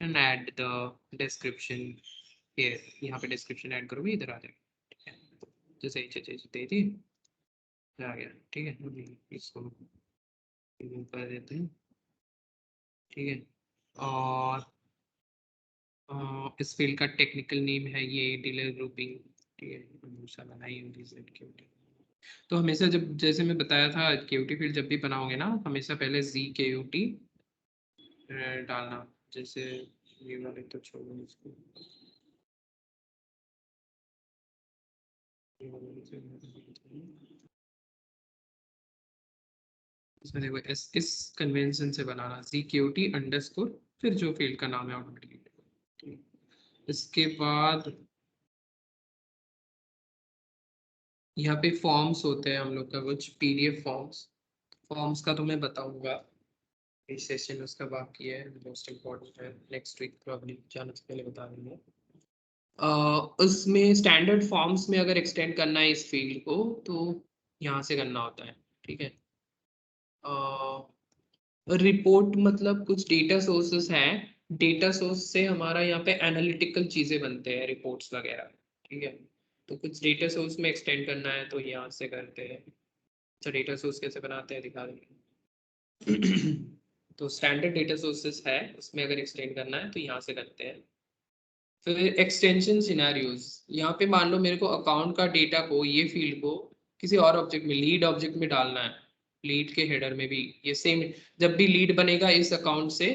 S1: and add the description here, यहाँ पे डिस्क्रिप्शन ऐड करोगे इधर आ जाएगा, ठीक है। जैसे चीज दे दी आ गया, ठीक है। अभी इसको कर देते हैं, ठीक है। और इस फील्ड का टेक्निकल नेम है ये डीलर ग्रुपिंग, ठीक है। हमेशा बनाई होगी ZQT। तो हमेशा जब जैसे मैं बताया था KUT फील्ड जब भी बनाओगे ना हमेशा पहले ZKUT डालना, जैसे ये वाले तो छोड़ो इसको, इसमें देखो इस कन्वेंशन से बनाना ZKUT अंडरस्कोर फिर जो फील्ड का नाम है ऑटोमेटिकली। इसके बाद यहाँ पे फॉर्म्स होते हैं हम लोग का कुछ PDF फॉर्म्स, फॉर्म्स का तो मैं बताऊंगा इस सेशन उसका बाकी है, मोस्ट इम्पोर्टेंट है, नेक्स्ट वीक प्रॉब्लम जाने से पहले बता देंगे। उसमें स्टैंडर्ड फॉर्म्स में अगर एक्सटेंड करना है इस फील्ड को तो यहाँ से करना होता है, ठीक है। रिपोर्ट मतलब कुछ डेटा सोर्सेस हैं, डेटा सोर्स से हमारा यहाँ पे एनालिटिकल चीजें बनते हैं, रिपोर्ट्स वगैरह, ठीक है। तो कुछ डेटा सोर्स में एक्सटेंड करना है तो यहाँ से करते हैं। तो डेटा सोर्स कैसे बनाते हैं दिखा देंगे। तो स्टैंडर्ड डेटा सोर्सेस है उसमें अगर एक्सटेंड करना है तो यहाँ से करते हैं। फिर एक्सटेंशन सिनेरियोज, यहाँ पे मान लो मेरे को अकाउंट का डेटा को ये फील्ड को किसी और ऑब्जेक्ट में लीड ऑब्जेक्ट में डालना है, लीड के हेडर में भी ये सेम, जब भी लीड बनेगा इस अकाउंट से,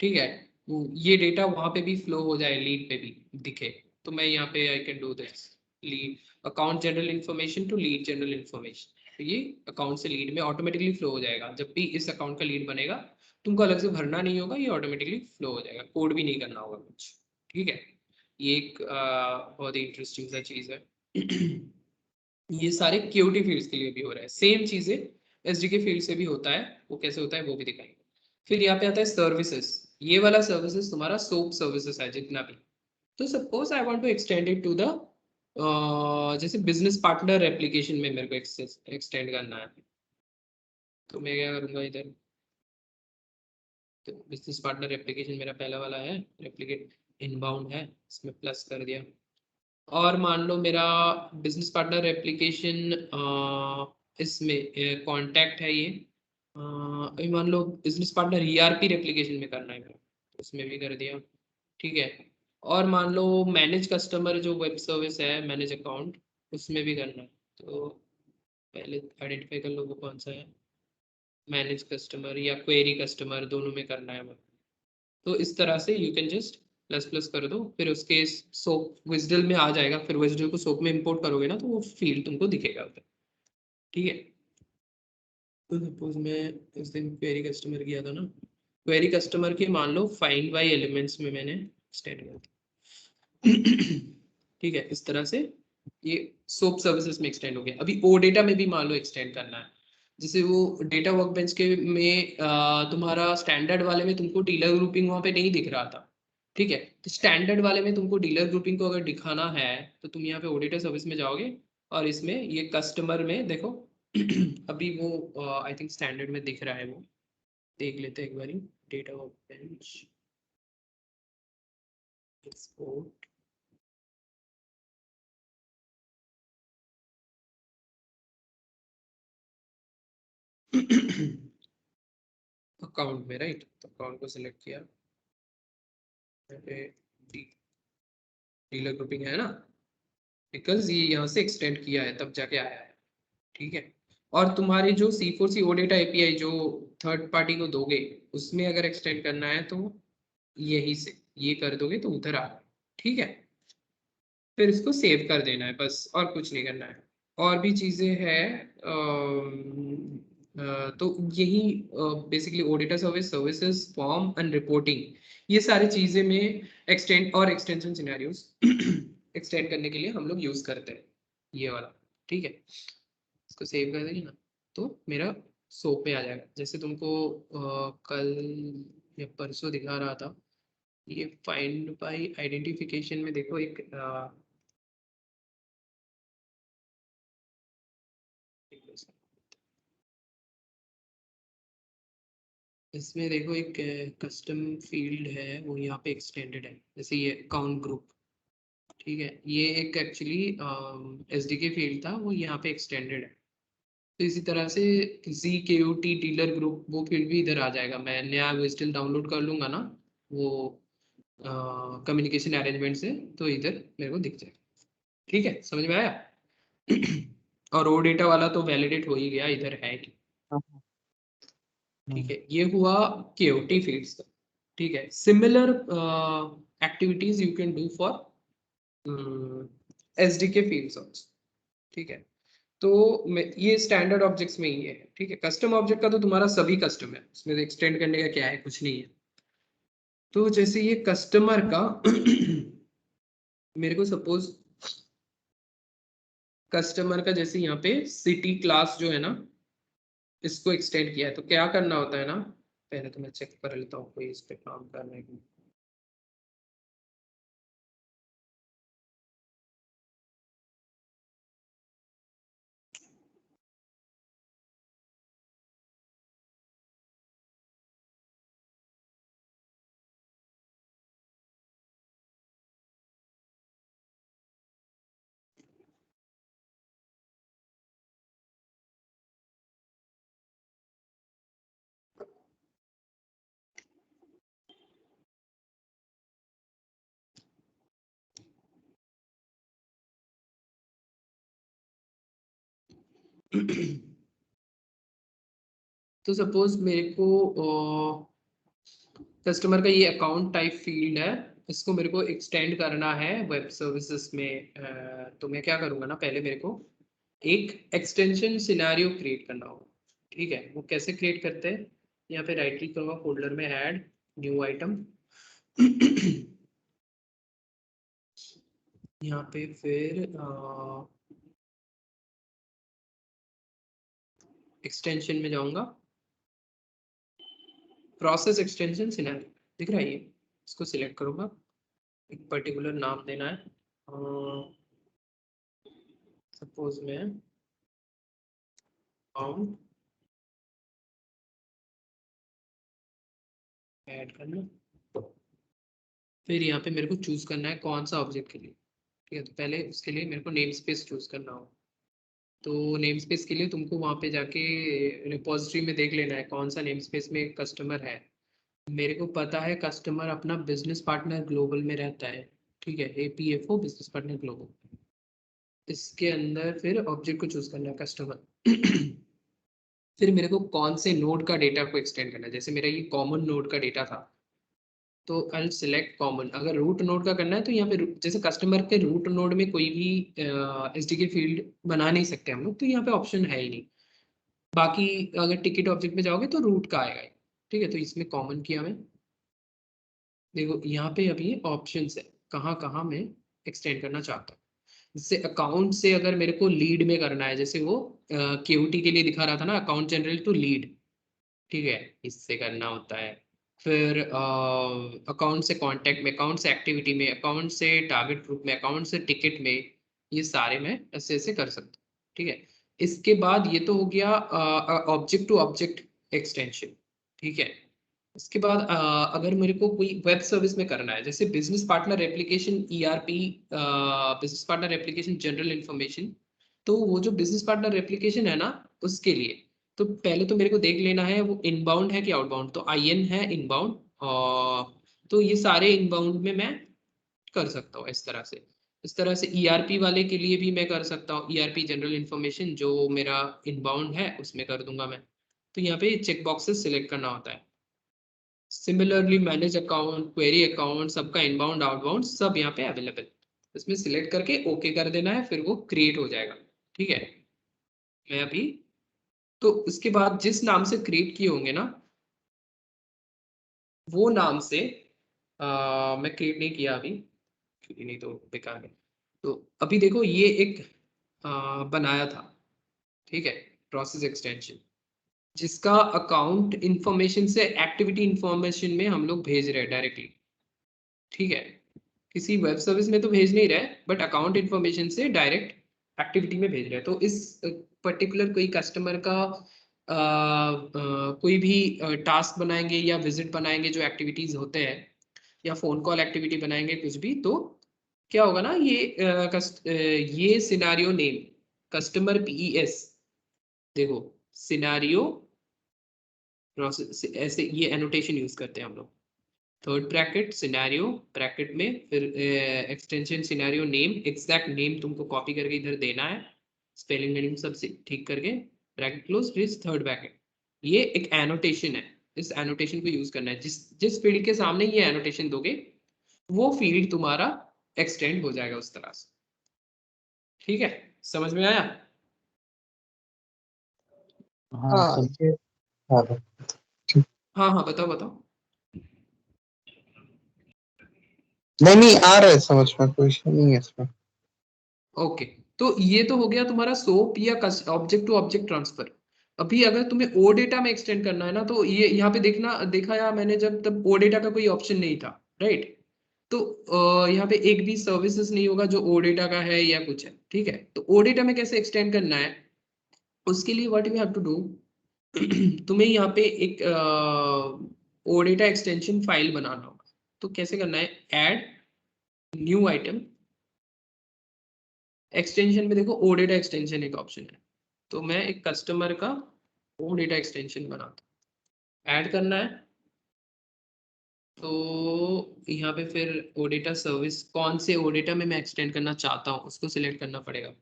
S1: ठीक है, ये डेटा वहां पे भी फ्लो हो जाए, लीड पे भी दिखे। तो मैं यहाँ पे I can do this, lead account general information to lead general information, तो ये अकाउंट से लीड में ऑटोमेटिकली फ्लो हो जाएगा। जब भी इस अकाउंट का लीड बनेगा तुमको अलग से भरना नहीं होगा, ये ऑटोमेटिकली फ्लो हो जाएगा, कोड भी नहीं करना होगा कुछ, ठीक है। ये एक बहुत ही इंटरेस्टिंग सा चीज है। ये सारे क्यूटी फील्ड्स के लिए भी हो रहा है, सेम चीजें SDK फील्ड से भी होता है, वो कैसे होता है वो भी दिखाएंगे। फिर यहाँ पे आता है सर्विसेज, ये वाला सर्विसेज तुम्हारा सोप सर्विसेज है जितना भी। तो suppose I want to extend it to the जैसे बिजनेस पार्टनर एप्लीकेशन में मेरे को एक्सटेंड करना है, तो मैं क्या करूंगा इधर, तो बिजनेस पार्टनर एप्लीकेशन मेरा पहला वाला है, एप्लीकेट इनबाउंड है, इसमें प्लस कर दिया। और मान लो मेरा बिजनेस पार्टनर एप्लीकेशन इसमें कांटेक्ट है ये, अभी मान लो बिजनेस पार्टनर ERP एप्लीकेशन में करना है मेरा, उसमें भी कर दिया, ठीक है। और मान लो मैनेज कस्टमर जो वेब सर्विस है, मैनेज अकाउंट, उसमें भी करना है। तो पहले आइडेंटिफाई कर लो वो कौन सा है, मैनेज कस्टमर या क्वेरी कस्टमर दोनों में करना है हमें। तो इस तरह से you can just plus plus कर दो, फिर उसके सोप विजडल में आ जाएगा, फिर विजडल को सोप में इंपोर्ट करोगे ना तो वो फील्ड तुमको दिखेगा उधर, ठीक है। तो सपोज मैं इस दिन क्वेरी कस्टमर किया था ना, क्वेरी कस्टमर के मान लो फाइंड बाय एलिमेंट्स में मैंने एक्सटेंड कर दिया। ठीक है, इस तरह से ये सोप सर्विसेज में एक्सटेंड हो गया। अभी ओ डेटा में भी मान लो एक्सटेंड करना है, जैसे वो डेटा वर्कबेंच के में तुम्हारा स्टैंडर्ड वाले में तुमको डीलर ग्रुपिंग वहां पे नहीं दिख रहा था, ठीक है। तो स्टैंडर्ड वाले में तुमको डीलर ग्रुपिंग को अगर दिखाना है तो तुम यहाँ पे ओडेटा सर्विस में जाओगे और इसमें ये कस्टमर में देखो। अभी वो आई थिंक स्टैंडर्ड में दिख रहा है, वो देख लेते हैं एक बारी, डेटा वर्कबेंच एक्सपोर्ट। अकाउंट में राइट, तो अकाउंट को सिलेक्ट किया, यहाँ पे डीलर ग्रुपिंग है ना, बिकॉज ये यहाँ से एक्सटेंड किया है तब जाके आया है, ठीक है। और तुम्हारे जो C4C OData API जो थर्ड पार्टी को दोगे उसमें अगर एक्सटेंड करना है तो यही से ये कर दोगे तो उधर आ, ठीक है। फिर इसको सेव कर देना है बस, और कुछ नहीं करना है। और भी चीजें हैं तो यही basically auditor service, services, form and reporting, ये सारी चीजें में एक्सटेंड और एक्सटेंशन सिनेरियोस एक्सटेंड करने के लिए हम लोग यूज करते हैं ये वाला, ठीक है। इसको सेव कर देंगे ना तो मेरा सोप में आ जाएगा। जैसे तुमको कल या परसों दिखा रहा था, ये फाइंड बाय आइडेंटिफिकेशन में देखो एक इसमें देखो एक कस्टम फील्ड है वो यहाँ पे एक्सटेंडेड है, जैसे ये अकाउंट ग्रुप, ठीक है। ये एक एक्चुअली SDK फील्ड था, वो यहाँ पे एक्सटेंडेड है। तो इसी तरह से ZKUT डीलर ग्रुप वो फील्ड भी इधर आ जाएगा। मैं नया विजिटल डाउनलोड कर लूंगा ना वो कम्युनिकेशन अरेंजमेंट से, तो इधर मेरे को दिख जाएगा, ठीक है। समझ में आया? और रो डेटा वाला तो वैलिडेट हो ही गया, इधर है ही, ठीक है। ये हुआ KOT फील्ड्स का, ठीक है। Similar activities you can do for SDK fields also, ठीक है। तो ये स्टैंडर्ड ऑब्जेक्ट्स में ही है, ठीक है। कस्टम ऑब्जेक्ट का तो तुम्हारा सभी कस्टम है, उसमें एक्सटेंड करने का क्या है, कुछ नहीं है। तो जैसे ये कस्टमर का मेरे को सपोज कस्टमर का जैसे यहाँ पे सिटी क्लास जो है ना, इसको एक्सटेंड किया है, तो क्या करना होता है ना, पहले तो मैं चेक कर लेता हूँ कोई इस पे काम करने की। तो सपोज मेरे को कस्टमर का ये अकाउंट टाइप फील्ड है, इसको मेरे को एक्सटेंड करना है वेब सर्विसेज में। तो मैं क्या करूँगा ना, पहले मेरे को एक एक्सटेंशन सिनेरियो क्रिएट करना होगा, ठीक है। वो कैसे क्रिएट करते हैं, यहाँ पे राइट क्लिक करूँगा, फोल्डर में ऐड न्यू आइटम यहाँ पे फिर एक्सटेंशन में जाऊँगा, प्रोसेस एक्सटेंशन सिनेरियो दिख रहा है ये, इसको सिलेक्ट करूँगा, एक पर्टिकुलर नाम देना है, सपोज में अकाउंट ऐड करना। फिर यहाँ पे मेरे को चूज करना है कौन सा ऑब्जेक्ट के लिए, ठीक है। तो पहले उसके लिए मेरे को नेम स्पेस चूज करना हो, तो नेम स्पेस के लिए तुमको वहाँ पे जाके रिपोजिटरी में देख लेना है कौन सा नेम स्पेस में कस्टमर है। मेरे को पता है कस्टमर अपना बिजनेस पार्टनर ग्लोबल में रहता है, ठीक है, APFO बिजनेस पार्टनर ग्लोबल। इसके अंदर फिर ऑब्जेक्ट को चूज करना है कस्टमर फिर मेरे को कौन से नोड का डेटा को एक्सटेंड करना है, जैसे मेरा ये कॉमन नोड का डेटा था तो आई सिलेक्ट कॉमन। अगर रूट नोड का करना है तो यहाँ पे जैसे कस्टमर के रूट नोड में कोई भी SDK फील्ड बना नहीं सकते हम लोग, तो यहाँ पे ऑप्शन है ही नहीं। बाकी अगर टिकट ऑब्जेक्ट में जाओगे तो रूट का आएगा, ठीक है। तो इसमें कॉमन किया मैं, देखो यहाँ पे अभी ऑप्शन है कहाँ कहाँ मैं एक्सटेंड करना चाहता हूँ। जैसे अकाउंट से अगर मेरे को लीड में करना है, जैसे वो KOT के लिए दिखा रहा था ना, अकाउंट जनरल टू लीड, ठीक है, इससे करना होता है। फिर अकाउंट से कांटेक्ट में, अकाउंट से एक्टिविटी में, अकाउंट से टारगेट ग्रुप में, अकाउंट से टिकट में, ये सारे मैं ऐसे ऐसे कर सकता हूँ, ठीक है। इसके बाद ये तो हो गया ऑब्जेक्ट टू ऑब्जेक्ट एक्सटेंशन, ठीक है। इसके बाद अगर मेरे को कोई वेब सर्विस में करना है, जैसे business partner application ERP, business partner application general information, तो वो जो बिजनेस पार्टनर एप्लीकेशन है ना उसके लिए, तो पहले तो मेरे को देख लेना है वो इनबाउंड है कि आउटबाउंड। तो IN है इनबाउंड, और तो ये सारे इनबाउंड में मैं कर सकता हूँ इस तरह से। इस तरह से ईआरपी वाले के लिए भी मैं कर सकता हूँ, ईआरपी जनरल इंफॉर्मेशन जो मेरा इनबाउंड है उसमें कर दूंगा मैं। तो यहाँ पे चेक बॉक्सेस सिलेक्ट करना होता है। Similarly manage account, query account, सबका इनबाउंड आउटबाउंड सब यहाँ पे अवेलेबल, इसमें सिलेक्ट करके ओके कर देना है, फिर वो क्रिएट हो जाएगा। ठीक है, मैं अभी तो इसके बाद जिस नाम से क्रिएट किए होंगे ना वो नाम से मैं क्रिएट नहीं किया अभी क्योंकि नहीं तो बेकार है। तो अभी देखो ये एक बनाया था, ठीक है, प्रोसेस एक्सटेंशन जिसका अकाउंट इंफॉर्मेशन से एक्टिविटी इंफॉर्मेशन में हम लोग भेज रहे हैं डायरेक्टली। ठीक है, किसी वेब सर्विस में तो भेज नहीं रहे बट अकाउंट इंफॉर्मेशन से डायरेक्ट एक्टिविटी में भेज रहे हैं। तो इस पर्टिकुलर कोई कस्टमर का कोई भी टास्क बनाएंगे या विजिट बनाएंगे जो एक्टिविटीज होते हैं या फोन कॉल एक्टिविटी बनाएंगे कुछ भी, तो क्या होगा ना ये सिनारियो नेम कस्टमर पीईएस, देखो सिनारियो प्रोसेस ऐसे ये एनोटेशन यूज करते हैं हम लोग। थर्ड ब्रैकेट सिनेरियो ब्रैकेट में फिर extension scenario name, exact name तुमको कॉपी करके इधर देना है, स्पेलिंग वेलिंग सब से ठीक करके ब्रैकेट क्लोज, फिर थर्ड ब्रैकेट। ये एक एनोटेशन है, इस एनोटेशन को यूज करना है। जिस जिस फील्ड के सामने ये एनोटेशन दोगे वो फील्ड तुम्हारा एक्सटेंड हो जाएगा उस तरह से। ठीक है, समझ में आया?
S3: हाँ
S2: हाँ
S3: सर।
S2: ये हाँ
S1: हाँ हाँ बताओ बताओ।
S2: नहीं नहीं आ रहा है समझ में, कोई इशू नहीं है इसमें।
S1: ओके, तो ये तो हो गया तुम्हारा सोप या ऑब्जेक्ट टू ऑब्जेक्ट ट्रांसफर। अभी अगर तुम्हें ओ डेटा में एक्सटेंड करना है ना, तो ये यहाँ पे देखा यार मैंने जब तब ओ डेटा का कोई ऑप्शन नहीं था, राइट? तो यहाँ पे एक भी सर्विसेज नहीं होगा जो ओ डेटा का है या कुछ है। ठीक है, तो ओ डेटा में कैसे एक्सटेंड करना है, उसके लिए what you have to do तुम्हें यहाँ पे एक ओ डेटा एक्सटेंशन फाइल बनाना होगा। तो कैसे करना है, ऐड न्यू आइटम, एक्सटेंशन में देखो ओ डेटा एक्सटेंशन एक ऑप्शन है, तो मैं एक कस्टमर का ओ डेटा एक्सटेंशन बनाता हूँ, ऐड करना है। तो यहाँ पे फिर ओ डेटा सर्विस कौन से ओ डेटा में मैं एक्सटेंड करना चाहता हूँ उसको सिलेक्ट करना पड़ेगा।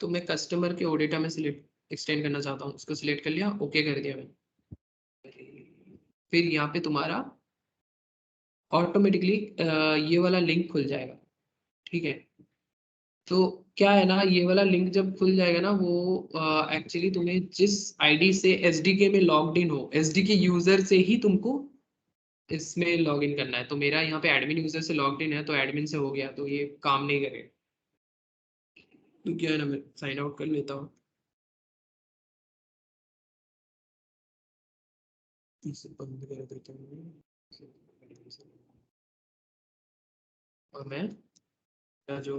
S1: तो मैं कस्टमर के ओ डेटा में सिलेक्ट एक्सटेंड करना चाहता हूँ, उसको सिलेक्ट कर लिया, ओके कर दिया मैंने। फिर यहाँ पे तुम्हारा ऑटोमेटिकली ये वाला लिंक खुल जाएगा। ठीक है, तो क्या है ना, ये वाला लिंक जब खुल जाएगा ना वो एक्चुअली तुम्हें जिस आईडी से एसडीके में लॉग्ड इन हो, एसडीके यूजर से ही तुमको इसमें लॉग इन करना है। तो मेरा यहाँ पे एडमिन यूजर से लॉग्ड इन है तो एडमिन से हो गया, तो ये काम नहीं करेगा। तो क्या है ना, मैं साइन आउट कर लेता हूँ, इसे बंद कर देता हूँ और मैं मेरा जो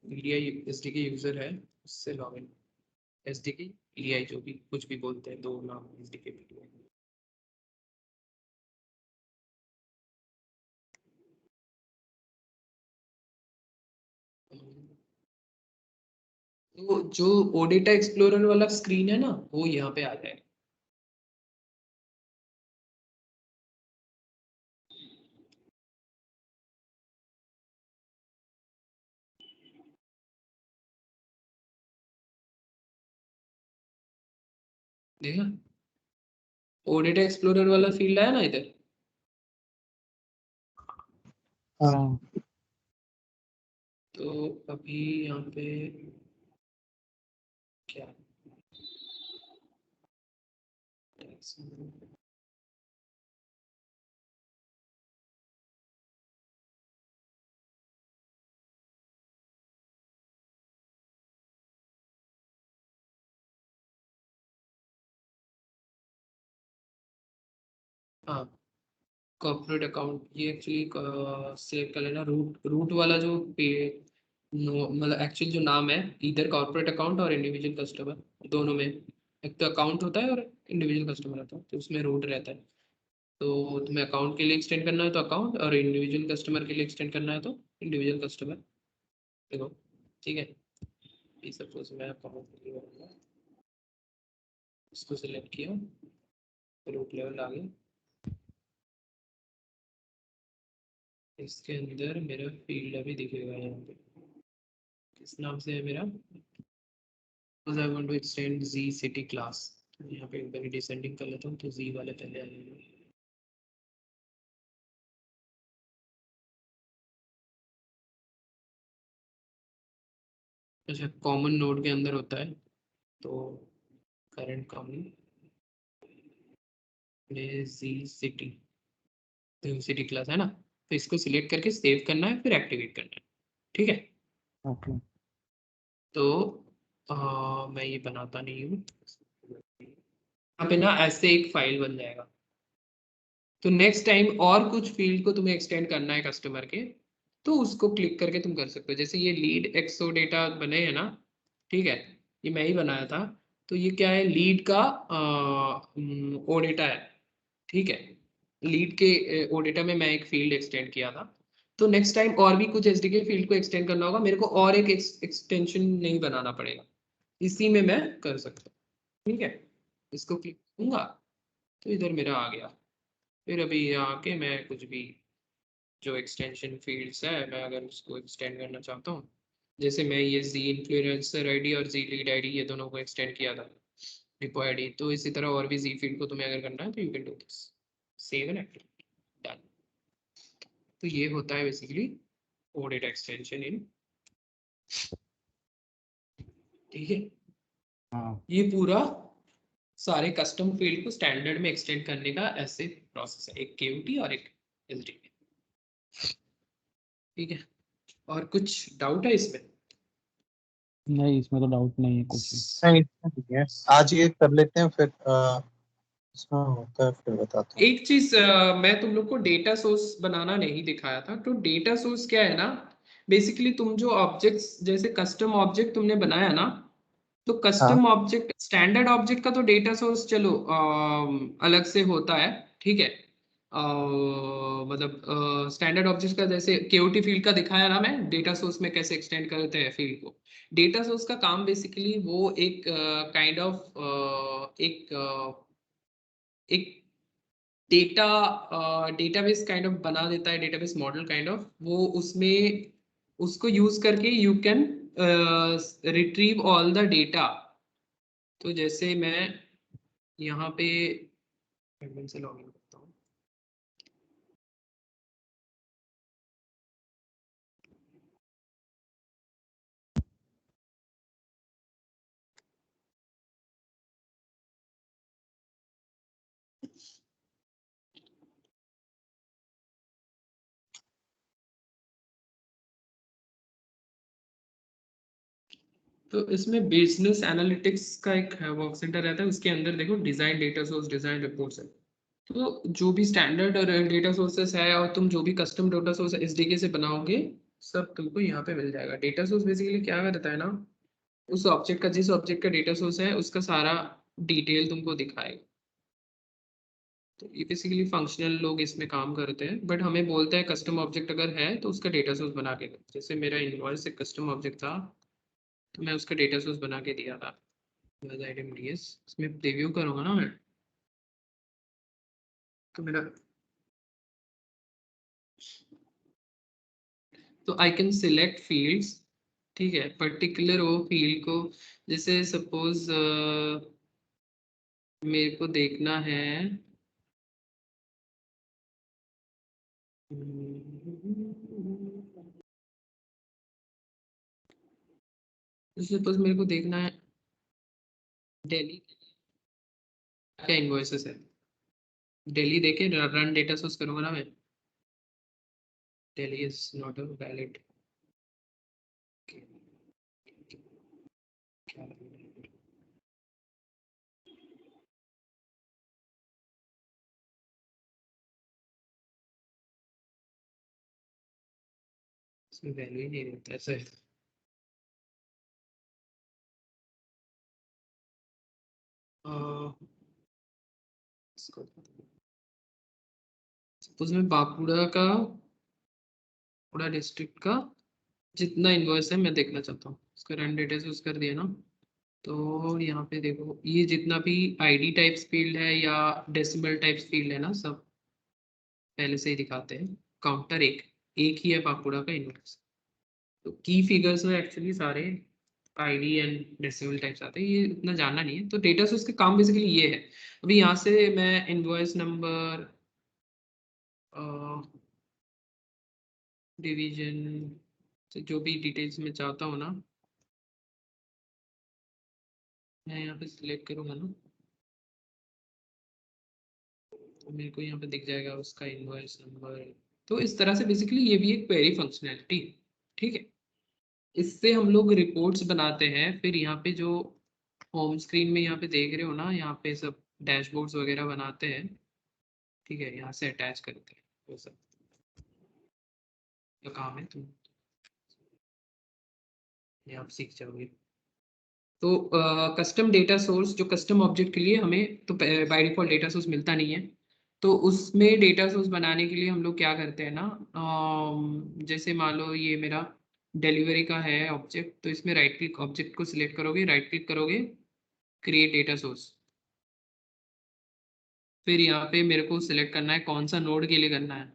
S1: ईडीआई एसडीके यूजर है उससे लॉग इन, एसडीके ईडीआई जो भी कुछ भी बोलते हैं, दो नाम एसडीके ईडीआई। तो जो ओडेटा एक्सप्लोरर वाला स्क्रीन है ना वो यहाँ पे आ जाएगा। देखा, ओडेटा एक्सप्लोरर वाला फील्ड आया ना इधर।
S3: हाँ
S1: तो अभी यहाँ पे क्या, हाँ कॉर्पोरेट अकाउंट, ये एक्चुअली सेव कर लेना, रूट रूट वाला जो पे मतलब एक्चुअल जो नाम है, इधर कॉर्पोरेट अकाउंट और इंडिविजुअल कस्टमर दोनों में, एक तो अकाउंट होता है और इंडिविजुअल कस्टमर होता है, तो उसमें रूट रहता है। तो तुम्हें अकाउंट के लिए एक्सटेंड करना है तो अकाउंट, और इंडिविजुअल कस्टमर के लिए एक्सटेंड करना है तो इंडिविजुअल कस्टमर। देखो, ठीक है, सपोज मैं अकाउंट के लिए करूँगा, इसको सिलेक्ट किया, रूट लेवल आ गया, इसके अंदर मेरा फील्ड अभी दिखेगा यहाँ पे। इस नाम से है मेरा, I want to extend Z city class। यहाँ पे पहले डिसेंडिंग कर लेता हूँ तो Z वाले पहले आ जाएंगे। अच्छा, कॉमन नोड के अंदर होता है तो current common Z city class है ना, तो इसको सिलेक्ट करके सेव करना है, फिर एक्टिवेट करना है। ठीक है,
S3: ओके।
S1: तो मैं ये बनाता नहीं हूँ यहाँ पे ना, ऐसे एक फाइल बन जाएगा। तो नेक्स्ट टाइम और कुछ फील्ड को तुम्हें एक्सटेंड करना है कस्टमर के, तो उसको क्लिक करके तुम कर सकते हो। जैसे ये लीड एक्सो डेटा बने हैं ना, ठीक है, ये मैं ही बनाया था। तो ये क्या है, लीड का ओ डेटा है, ठीक है। लीड के ओ डेटा में मैं एक फील्ड एक्सटेंड किया था। तो नेक्स्ट टाइम और भी कुछ एसडीके फील्ड को एक्सटेंड करना होगा मेरे को, और एक एक्सटेंशन नहीं बनाना पड़ेगा, इसी में मैं कर सकता हूँ। ठीक है, इसको क्लिक करूंगा तो इधर मेरा आ गया। फिर अभी यहाँ आके मैं कुछ भी जो एक्सटेंशन फील्ड्स है, मैं अगर उसको एक्सटेंड करना चाहता हूँ, जैसे मैं ये जी इन्फ्लुएंसर आईडी और जी लीड आईडी ये दोनों को एक्सटेंड किया था डिपो आईडी, तो इसी तरह और भी जी फील्ड को तुम्हें अगर करना है तो you can do this, save and activate, done. तो ये होता है basically O data extension in, ठीक है।
S3: हाँ
S1: ये पूरा सारे कस्टम फील्ड को स्टैंडर्ड में एक्सटेंड करने का ऐसे प्रोसेस है, एक केयूटी और एक एसडीके। ठीक है, और कुछ डाउट है इसमें?
S3: नहीं, इसमें तो डाउट नहीं है कुछ भी।
S2: नहीं ठीक है, आज ये कर लेते हैं, फिर इसमें होता है फिर बताता हूँ।
S1: एक चीज मैं तुम लोग को डेटा सोर्स बनाना नहीं दिखाया था। तो डेटा सोर्स क्या है ना, बेसिकली तुम जो ऑब्जेक्ट्स, जैसे कस्टम ऑब्जेक्ट तुमने बनाया ना, तो
S2: हाँ
S1: कस्टम ऑब्जेक्ट, स्टैंडर्ड ऑब्जेक्ट का तो डेटा सोर्स चलो अलग से होता है, ठीक है। मतलब स्टैंडर्ड ऑब्जेक्ट का जैसे केओटी फील्ड का दिखाया ना मैं, डेटा सोर्स में कैसे एक्सटेंड करते हैं फील्ड को। डेटा सोर्स का काम बेसिकली वो एक काइंड ऑफ एक डेटा डेटाबेस काइंड ऑफ बना देता है, डेटाबेस मॉडल काइंड ऑफ, वो उसमें उसको यूज करके you can retrieve all the data. तो जैसे मैं यहाँ पे एडमिन से लॉगिन करता हूँ, तो इसमें बिजनेस एनालिटिक्स का एक वर्क सेंटर रहता है, उसके अंदर देखो design data source, design reports है। तो जो भी स्टैंडर्ड और डेटा सोर्सेस है, और तुम जो भी कस्टम डेटा सोर्स एसडीके से बनाओगे, सब तुमको यहाँ पे मिल जाएगा। डेटा सोर्स बेसिकली क्या करता है ना, उस ऑब्जेक्ट का, जिस ऑब्जेक्ट का डेटा सोर्स है उसका सारा डिटेल तुमको दिखाएगा। तो ये बेसिकली फंक्शनल लोग इसमें काम करते हैं, बट हमें बोलता है कस्टम ऑब्जेक्ट अगर है तो उसका डेटा सोर्स बना के दो। जैसे मेरा इनवॉइस एक कस्टम ऑब्जेक्ट था, तो मैं उसका डेटा सोर्स बना के दिया था आइटम डीएस। इसमें प्रीव्यू करूंगा ना मैं, तो मेरा, तो आई कैन सिलेक्ट फील्ड्स, ठीक है, पर्टिकुलर वो फील्ड को। जैसे सपोज मेरे को देखना है, सपोज मेरे को देखना है दिल्ली क्या इन्वॉइसेस है, दिल्ली देके रन डेटा सोर्स करूंगा ना मैं, Delhi is not a valid, इसमें वैल्यू ही नहीं रहता ऐसे। सपोज मैं बांकुड़ा का, बांकुड़ा डिस्ट्रिक्ट का जितना इन्वॉइस है मैं देखना चाहता हूँ, उसका रन डेटा सोर्स कर दिया ना। तो यहाँ पे देखो, ये जितना भी आईडी टाइप्स फील्ड है या डेसिमल टाइप्स फील्ड है ना, सब पहले से ही दिखाते हैं। काउंटर एक एक ही है बांकुड़ा का इन्वॉइस, तो की फिगर्स में एक्चुअली सारे आईडी एंड डेसिमल टाइप्स आते हैं, ये इतना जानना नहीं है। तो डेटा सोर्स का काम बेसिकली ये है। अभी यहाँ से मैं इनवॉइस नंबर, डिवीजन, जो भी डिटेल्स में चाहता हूँ ना, मैं यहाँ पे सिलेक्ट करूँगा ना, तो मेरे को यहाँ पे दिख जाएगा उसका इनवॉइस नंबर। तो इस तरह से बेसिकली ये भी एक क्वेरी फंक्शनैलिटी, ठीक है। इससे हम लोग रिपोर्ट्स बनाते हैं। फिर यहाँ पे जो होम स्क्रीन में यहाँ पे देख रहे हो ना, यहाँ पे सब डैशबोर्ड्स वगैरह बनाते हैं, ठीक है, यहाँ से अटैच करते हैं वो सब। तो काम है, तुम ये आप सीख जाओगे। तो कस्टम डेटा सोर्स, जो कस्टम ऑब्जेक्ट के लिए हमें तो बाय डिफॉल्ट डेटा सोर्स मिलता नहीं है। तो उसमें डेटा सोर्स बनाने के लिए हम लोग क्या करते हैं ना, जैसे मान लो ये मेरा डिलीवरी का है ऑब्जेक्ट, तो इसमें राइट क्लिक, ऑब्जेक्ट को सिलेक्ट करोगे, राइट क्लिक करोगे, क्रिएट डेटा सोर्स। फिर यहाँ पे मेरे को सिलेक्ट करना है कौन सा नोड के लिए करना है,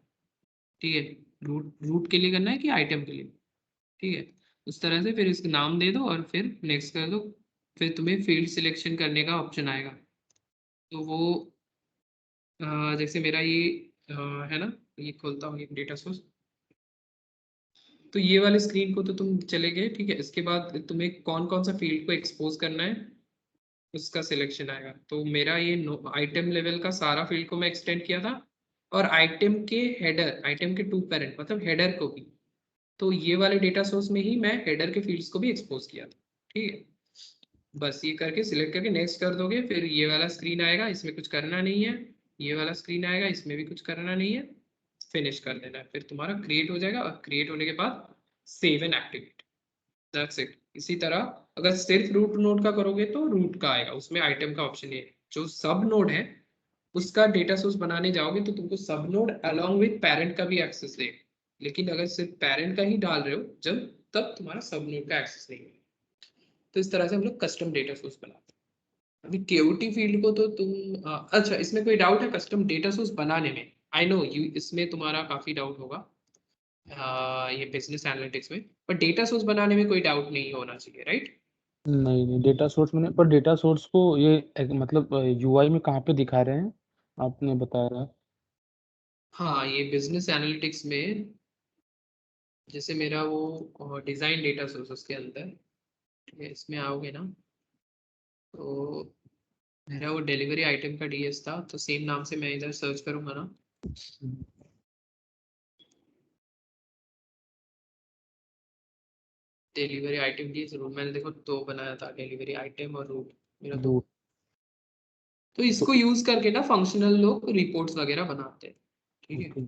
S1: ठीक है, रूट रूट के लिए करना है कि आइटम के लिए, ठीक है। उस तरह से फिर इसका नाम दे दो और फिर नेक्स्ट कर दो। फिर तुम्हें फील्ड सिलेक्शन करने का ऑप्शन आएगा। तो वो जैसे मेरा ये अ, है ना, ये खोलता हूँ एक डेटा सोर्स। तो ये वाले स्क्रीन को तो तुम चले गए, ठीक है। इसके बाद तुम्हें कौन कौन सा फील्ड को एक्सपोज करना है उसका सिलेक्शन आएगा। तो मेरा ये आइटम लेवल का सारा फील्ड को मैं एक्सटेंड किया था, और आइटम के हेडर, आइटम के टू पेरेंट मतलब हेडर को भी। तो ये वाले डेटा सोर्स में ही मैं हेडर के फील्ड्स को भी एक्सपोज किया था, ठीक है। बस ये करके सिलेक्ट करके नेक्स्ट कर दोगे, फिर ये वाला स्क्रीन आएगा, इसमें कुछ करना नहीं है। ये वाला स्क्रीन आएगा, इसमें भी कुछ करना नहीं है। फिनिश कर देना है, फिर तुम्हारा क्रिएट हो जाएगा। और क्रिएट होने के बाद save and activate, that's it. इसी तरह अगर सिर्फ रूट नोड का करोगे तो रूट का आएगा, उसमें आइटम का ऑप्शन है। जो सब नोड है उसका डेटा सोर्स बनाने जाओगे तो तुमको सब नोड अलॉन्ग विद पेरेंट का भी एक्सेस देगा। लेकिन अगर सिर्फ पेरेंट का ही डाल रहे हो जब, तब तुम्हारा सब नोड का एक्सेस नहीं है। तो इस तरह से हम लोग कस्टम डेटा सोर्स बनाते हैं। अभी केओटी फील्ड को तो तुम अच्छा, इसमें कोई डाउट है कस्टम डेटा सोर्स बनाने में? आई नो यू, इसमें तुम्हारा काफी डाउट होगा ये बिजनेस एनालिटिक्स में, पर डेटा सोर्स बनाने में कोई डाउट नहीं होना चाहिए, राइट?
S3: नहीं नहीं, डेटा सोर्स में नहीं, पर डेटा सोर्स को ये मतलब यूआई में कहाँ पे दिखा रहे हैं आपने बताया?
S1: हाँ, ये बिजनेस एनालिटिक्स में, जैसे मेरा वो डिजाइन डेटा सोर्स उसके अंदर, ठीक है, इसमें आओगे ना, तो मेरा वो डिलीवरी आइटम का डीएस था, तो सेम नाम से मैं इधर सर्च करूंगा ना, डिलीवरी आइटम डीएस रूट, मैंने देखो दो बनाया था, डिलीवरी आइटम और रूट, मेरा दो।
S3: रूट।
S1: तो इसको यूज करके ना फंक्शनल लोग रिपोर्ट्स वगैरह बनाते हैं, ठीक है।
S3: ओके।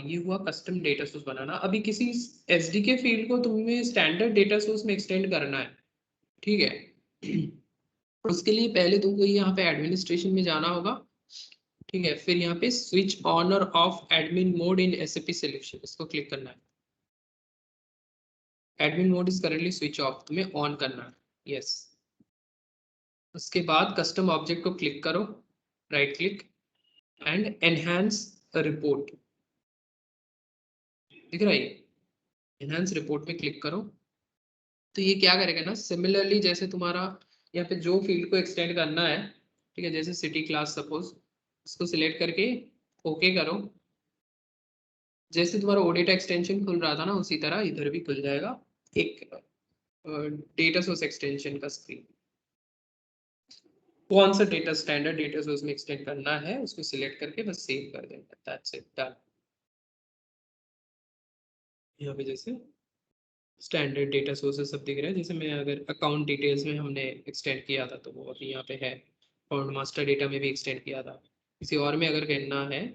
S1: ये हुआ कस्टम डेटा सोर्स बनाना। अभी किसी एसडीके फील्ड को तुम्हें स्टैंडर्ड डेटा सोर्स में एक्सटेंड करना है, ठीक है। उसके लिए पहले तुमको यहाँ पे एडमिनिस्ट्रेशन में जाना होगा, ठीक है। फिर यहाँ पे स्विच ऑन और of admin mode in SAP solution, इसको क्लिक करना है। Admin mode is currently switch off, तुम्हें ऑन करना है, यस। उसके बाद कस्टम ऑब्जेक्ट को क्लिक करो, right click and enhance report, दिख रहा है? एनहांस रिपोर्ट में क्लिक करो। तो ये क्या करेगा ना, सिमिलरली जैसे तुम्हारा यहाँ पे जो फील्ड को एक्सटेंड करना है, ठीक है, जैसे सिटी क्लास सपोज, इसको सिलेक्ट करके ओके करो। जैसे तुम्हारा ओडेटा एक्सटेंशन खुल रहा था ना, उसी तरह इधर भी खुल जाएगा एक डेटा सोर्स एक्सटेंशन का स्क्रीन। कौन सा डेटा स्टैंडर्ड डेटा सोर्स में एक्सटेंड करना है उसको सिलेक्ट करके बस सेव कर देना, दैट्स इट, डन। यहाँ पे जैसे स्टैंडर्ड डेटा सोर्सेस सब दिख रहे हैं। जैसे मैं अगर अकाउंट डिटेल्स में हमने एक्सटेंड किया था तो वो अभी यहाँ पे है, अकाउंट मास्टर डेटा में भी एक्सटेंड किया था। किसी और में अगर करना है,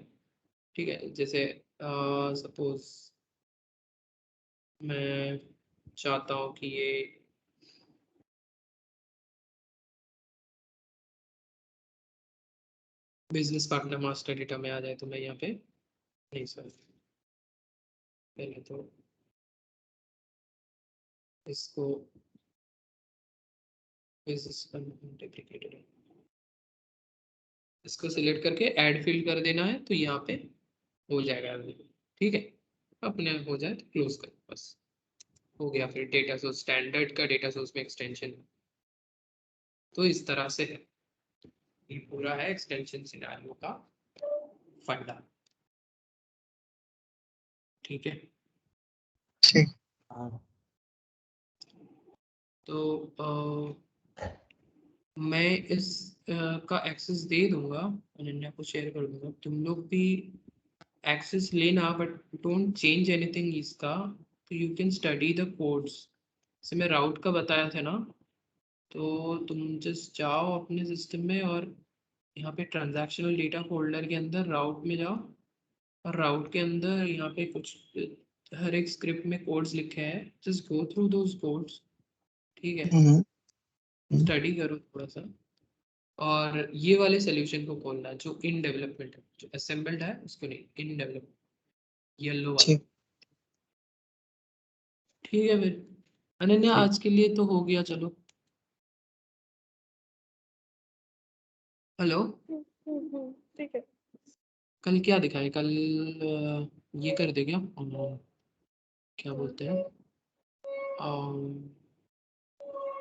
S1: ठीक है, जैसे सपोज मैं चाहता हूँ कि ये बिजनेस पार्टनर मास्टर डेटा में आ जाए, तो मैं यहाँ पे, नहीं सर, पहले तो इसको बिजनेस डेप्लीकेटेड है, इसको सिलेक्ट करके ऐड फील्ड कर देना है, तो यहाँ पे हो जाएगा, ठीक है। अपने हो जाए तो क्लोज करो, बस हो गया। फिर डेटा सोर्स स्टैंडर्ड का डेटा सोर्स में एक्सटेंशन, तो इस तरह से है। ये पूरा है एक्सटेंशन सिनेरियो का फंडा। ठीक है,
S2: ठीक।
S3: हाँ
S1: तो मैं इस का एक्सेस दे दूंगा, अनन्या को शेयर कर दूंगा। तुम लोग भी एक्सेस लेना, बट डोंट चेंज एनीथिंग इसका, तो you can study the codes. जैसे मैं राउट का बताया था ना, तो तुम जस्ट जाओ अपने सिस्टम में और यहाँ पे ट्रांजैक्शनल डेटा फोल्डर के अंदर राउट में जाओ, और राउट के अंदर यहाँ पे कुछ हर एक स्क्रिप्ट में कोड्स लिखे हैं, just go through those codes. ठीक है, स्टडी करो थोड़ा सा, और ये वाले सोल्यूशन को खोलना है जो इन डेवलपमेंट है, जो असेंबल्ड है उसको नहीं, इन डेवलपमेंट, येलो वाला।
S2: ठीक।
S1: ठीक है फिर अनन्या,
S3: ठीक।
S1: आज के लिए तो हो गया, चलो। हेलो,
S4: ठीक है।
S1: कल क्या दिखाए? कल ये कर दे क्या, क्या बोलते हैं,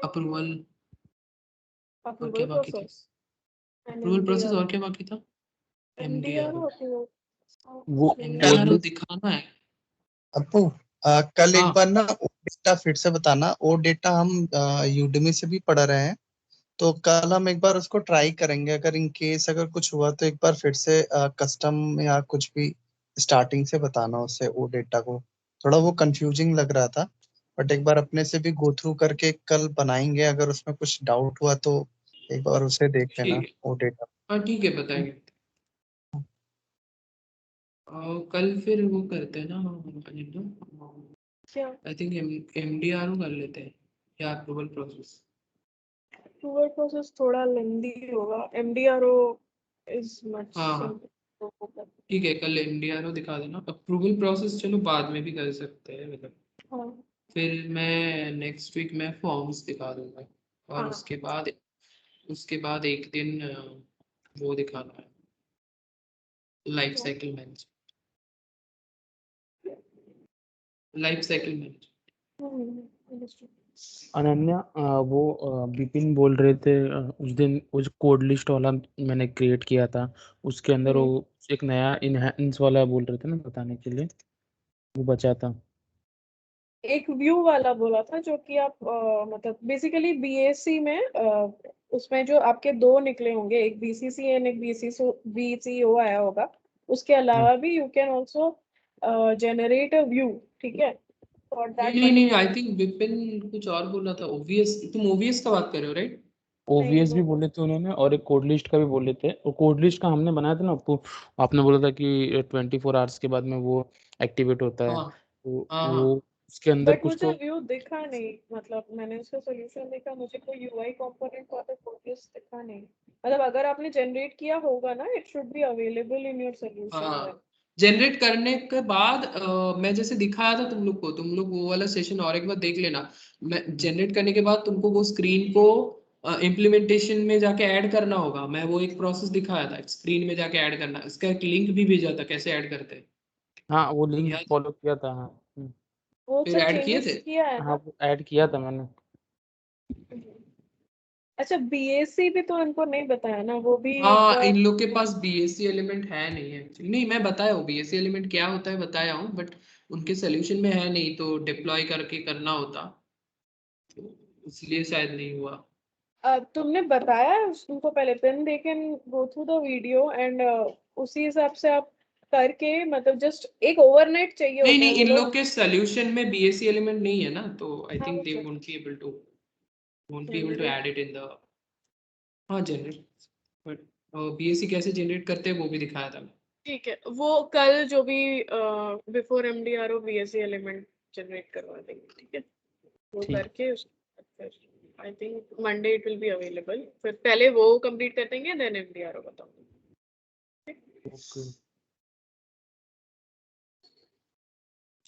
S1: अप्रूवल, और क्या
S4: अप्रूवल
S1: बाकी था?
S4: प्रोसेस एंड
S1: अप्रूवल प्रोसेस, और
S4: एमडीआर
S1: क्या बाकी था?
S4: एमडीआर
S1: एमडीआर,
S3: वो
S1: एमडीआर दिखाना है।
S2: अपू, कल एक
S1: हाँ
S2: बार ना वो डेटा फिर से बताना। वो डेटा हम यूडेमी से भी पढ़ रहे हैं, तो कल हम एक बार उसको ट्राई करेंगे। अगर इन केस अगर कुछ हुआ तो एक बार फिर से कस्टम या कुछ भी स्टार्टिंग से बताना उससे वो डेटा को। थोड़ा वो कंफ्यूजिंग लग रहा था, बट एक बार अपने से भी गो थ्रू करके कल बनाएंगे। अगर उसमें कुछ डाउट हुआ तो एक बार उसे देख लेना
S1: ठीक है,
S2: वो डेटा।
S1: हाँ ठीक है, बताएंगे। कल फिर वो करते हैं ना,
S4: क्या
S1: आई थिंक एमडीआर कर लेते हैं, या अप्रूवल प्रोसेस।
S4: अप्रूवल प्रोसेस थोड़ा लेंदी होगा, एमडीआरओ इज मच
S1: हाँ हाँ
S4: सिंपल।
S1: ठीक है, कल एमडीआर दिखा देना। अप्रूवल प्रोसेस चलो बाद में भी कर सकते हैं, मतलब
S4: हाँ
S1: फिर मैं नेक्स्ट वीक में फॉर्म्स दिखा दूंगा, और
S4: हाँ
S1: उसके बाद एक दिन वो दिखाना है, life cycle manage, life cycle manage.
S4: understood।
S3: Ananya, वो विपिन बोल रहे थे उस दिन उस कोड लिस्ट वाला मैंने क्रिएट किया था, उसके अंदर
S4: हम्म,
S3: वो एक नया इनहेंस वाला बोल रहे थे ना बताने के लिए, वो बचा था।
S4: एक व्यू वाला बोला था जो कि आप मतलब बेसिकली बीएससी में उसमें जो आपके दो निकले होंगे, एक बीसीसी एंड एक बीसीओ आया होगा। उसके
S3: हाँ
S4: अलावा भी you can also generate a view, ठीक है, फॉर
S1: नहीं
S4: दैट
S1: नहीं नहीं, आई
S4: पर्टिकुलर।
S1: थिंक विपिन कुछ और बोल रहा था। ओवीएस, तुम ओवीएस का बात कर रहे हो राइट?
S4: नहीं
S3: ओवीएस भी
S4: वो
S3: बोले थे उन्होंने, और एक कोड लिस्ट का भी बोले थे। वो कोड लिस्ट का हमने बनाया था ना आपको, आपने बोला था कि 24 आवर्स के बाद में वो एक्टिवेट होता है,
S1: हाँ
S3: तो
S1: हाँ
S3: वो
S1: हाँ
S3: उसके अंदर
S4: बट
S3: कुछ
S4: मुझे
S3: तो।
S4: व्यू दिखा नहीं, मतलब मैंने उसका सोल्यूशन देखा, मुझे कोई यूआई कंपोनेंट वाला कोड दिखा नहीं। मतलब अगर आपने जनरेट किया होगा ना, it should be available in your solution then.
S1: हाँ, जनरेट करने के बाद मैं जैसे दिखाया था तुम लोग को, तुम लोग वो वाला सेशन और एक बार देख लेना। मैं जनरेट करने के बाद तुमको वो स्क्रीन को इम्प्लीमेंटेशन में जाके ऐड करना होगा। मैं वो एक प्रोसेस दिखाया था, स्क्रीन में जाके ऐड करना, इसका एक लिंक भी भेजा था कैसे ऐड करते हैं,
S3: हाँ वो लिंक
S1: याद है?
S3: फॉलो किया था, हाँ।
S4: वो
S1: फिर
S4: सब
S1: ऐड किए थे।
S4: चेंजेस किया है
S3: हाँ
S4: ना।
S3: वो ऐड किया था मैंने।
S4: अच्छा बीएससी भी तो इनको नहीं बताया ना, वो भी एक
S1: हाँ, इन
S4: बार।
S1: लोग के पास बीएससी एलिमेंट है नहीं है एक्चुअली। नहीं, मैं बताया हूँ बीएससी एलिमेंट क्या होता है, बताया हूँ, बट उनके सोल्यूशन में है नहीं, तो डिप्लॉय करके करना होता, तो इसलिए शायद नहीं हुआ।
S4: तुमने बताया उनको पहले, then they can go through the video and उसी हिसाब से आप करके, मतलब जस्ट एक ओवरनाइट चाहिए
S1: नहीं
S4: होता
S1: नहीं,
S4: है वो
S1: इन लोग
S4: लोग।
S1: के सोल्यूशन में बीएससी एलिमेंट नहीं है ना, तो आई
S4: हाँ
S1: थिंक
S4: वो
S1: दे
S4: सब
S1: won't be able to
S4: generate,
S1: add it in the, हाँ जनरेट, बट बीएससी कैसे जनरेट करते हैं वो भी दिखाया था।
S4: ठीक है। वो कल जो भी बिफोर एमडीआर और बीएससी एलिमेंट जनरेट करवा देंगे, ठीक है, वो
S3: ठीक।
S4: करके फिर I think Monday it will be available. फिर पहले वो कंप्लीट कर देंगे देन एमडीआर बताऊंगी।
S3: ओके।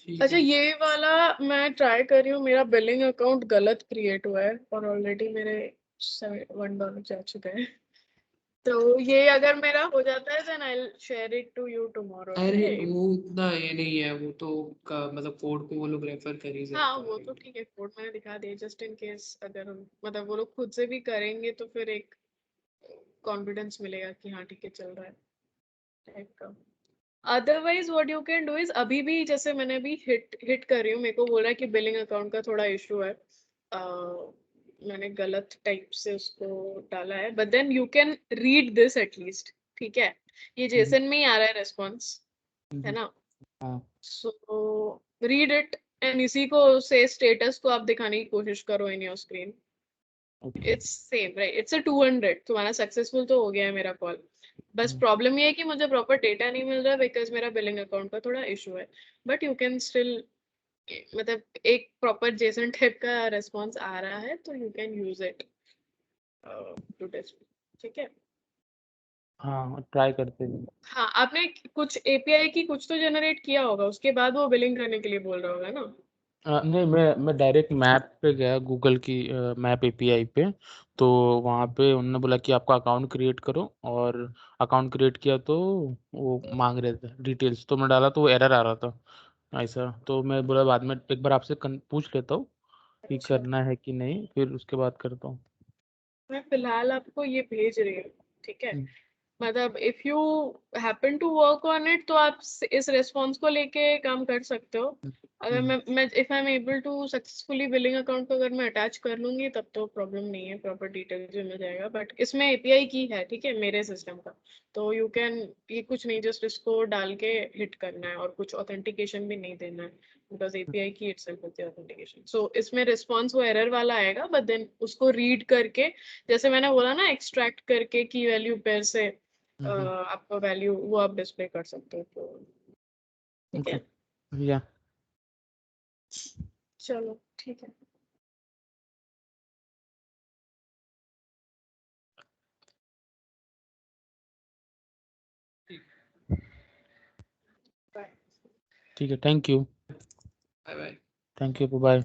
S1: ठीक
S4: अच्छा
S1: है,
S4: ये वाला मैं ट्राई कर रही हूँ, मेरा बिलिंग अकाउंट गलत क्रिएट हुआ है और ऑलरेडी मेरे $1 जा चुका है। तो ये अगर मेरा हो जाता है then I will share it to you tomorrow.
S1: अरे वो उतना ये नहीं है, वो तो मतलब कोड को वो लोग रेफर कर ही
S4: हाँ
S1: सकते
S4: वो तो ठीक है, कोड मैंने दिखा दिया जस्ट इन केस अगर हम मतलब वो लोग खुद से भी करेंगे तो फिर एक कॉन्फिडेंस मिलेगा कि हाँ ठीक है चल रहा है टाइप का। Otherwise what you can do is अभी भी जैसे मैंने अभी हिट कर रही हूँ, मेरे को बोल रहा है कि बिलिंग अकाउंट का थोड़ा इशू है, मैंने गलत टाइप से उसको डाला है, but then you can read this at least, ठीक है? ये जेसन में ही आ रहा है रेस्पॉन्स, है ना?
S3: हाँ
S4: सो रीड इट एंड इसी को से स्टेटस को आप दिखाने की कोशिश करो in your screen. It's same right, it's a 200, तुम्हारा सक्सेसफुल तो हो गया है मेरा कॉल। बस प्रॉब्लम ये है कि मुझे प्रॉपर डेटा नहीं मिल रहा बिकॉज मेरा बिलिंग अकाउंट का थोड़ा इशू है, बट यू कैन स्टिल मतलब एक प्रॉपर जेसन टाइप का रेस्पॉन्स आ रहा है तो you can use it to test, ठीक है?
S3: हाँ ट्राई करते हैं।
S4: हाँ आपने कुछ एपीआई की कुछ तो जनरेट किया होगा, उसके बाद वो बिलिंग करने के लिए बोल रहा होगा ना?
S3: नहीं मैं डायरेक्ट मैप पे गया, गूगल की मैप एपीआई पे, तो वहाँ पे उन्होंने बोला कि आपका अकाउंट क्रिएट करो, और अकाउंट क्रिएट किया तो वो मांग रहे थे डिटेल्स, तो मैं डाला तो वो एरर आ रहा था ऐसा, तो मैं बोला बाद में एक बार आपसे पूछ लेता हूँ कि
S4: अच्छा
S3: करना है कि नहीं, फिर उसके बाद करता हूँ।
S4: मैं फिलहाल आपको ये भेज रही हूँ, ठीक है?
S3: हम्म,
S4: मतलब if you happen to work on it तो आप इस रेस्पॉन्स को लेके काम कर सकते हो। अगर मैं if I am able to successfully billing account को अगर मैं अटैच कर लूंगी तब तो प्रॉब्लम नहीं है, प्रॉपर डिटेल्स भी मिल जाएगा, बट इसमें एपीआई की है, ठीक है, मेरे सिस्टम का, तो यू कैन ये कुछ नहीं जस्ट इसको डाल के हिट करना है और कुछ ऑथेंटिकेशन भी नहीं देना है बिकॉज एपीआई की इटसेल्फ होती है ऑथेंटिकेशन। सो इसमें रिस्पॉन्स वो एरर वाला आएगा, बट देन उसको रीड करके जैसे मैंने बोला ना एक्सट्रैक्ट करके की वैल्यू पेयर से आपका वैल्यू वो आप डिस्प्ले कर सकते हो, तो ठीक है?
S3: या
S4: चलो ठीक है, बाय।
S3: ठीक है, thank you,
S1: bye bye.
S3: Thank you, bye.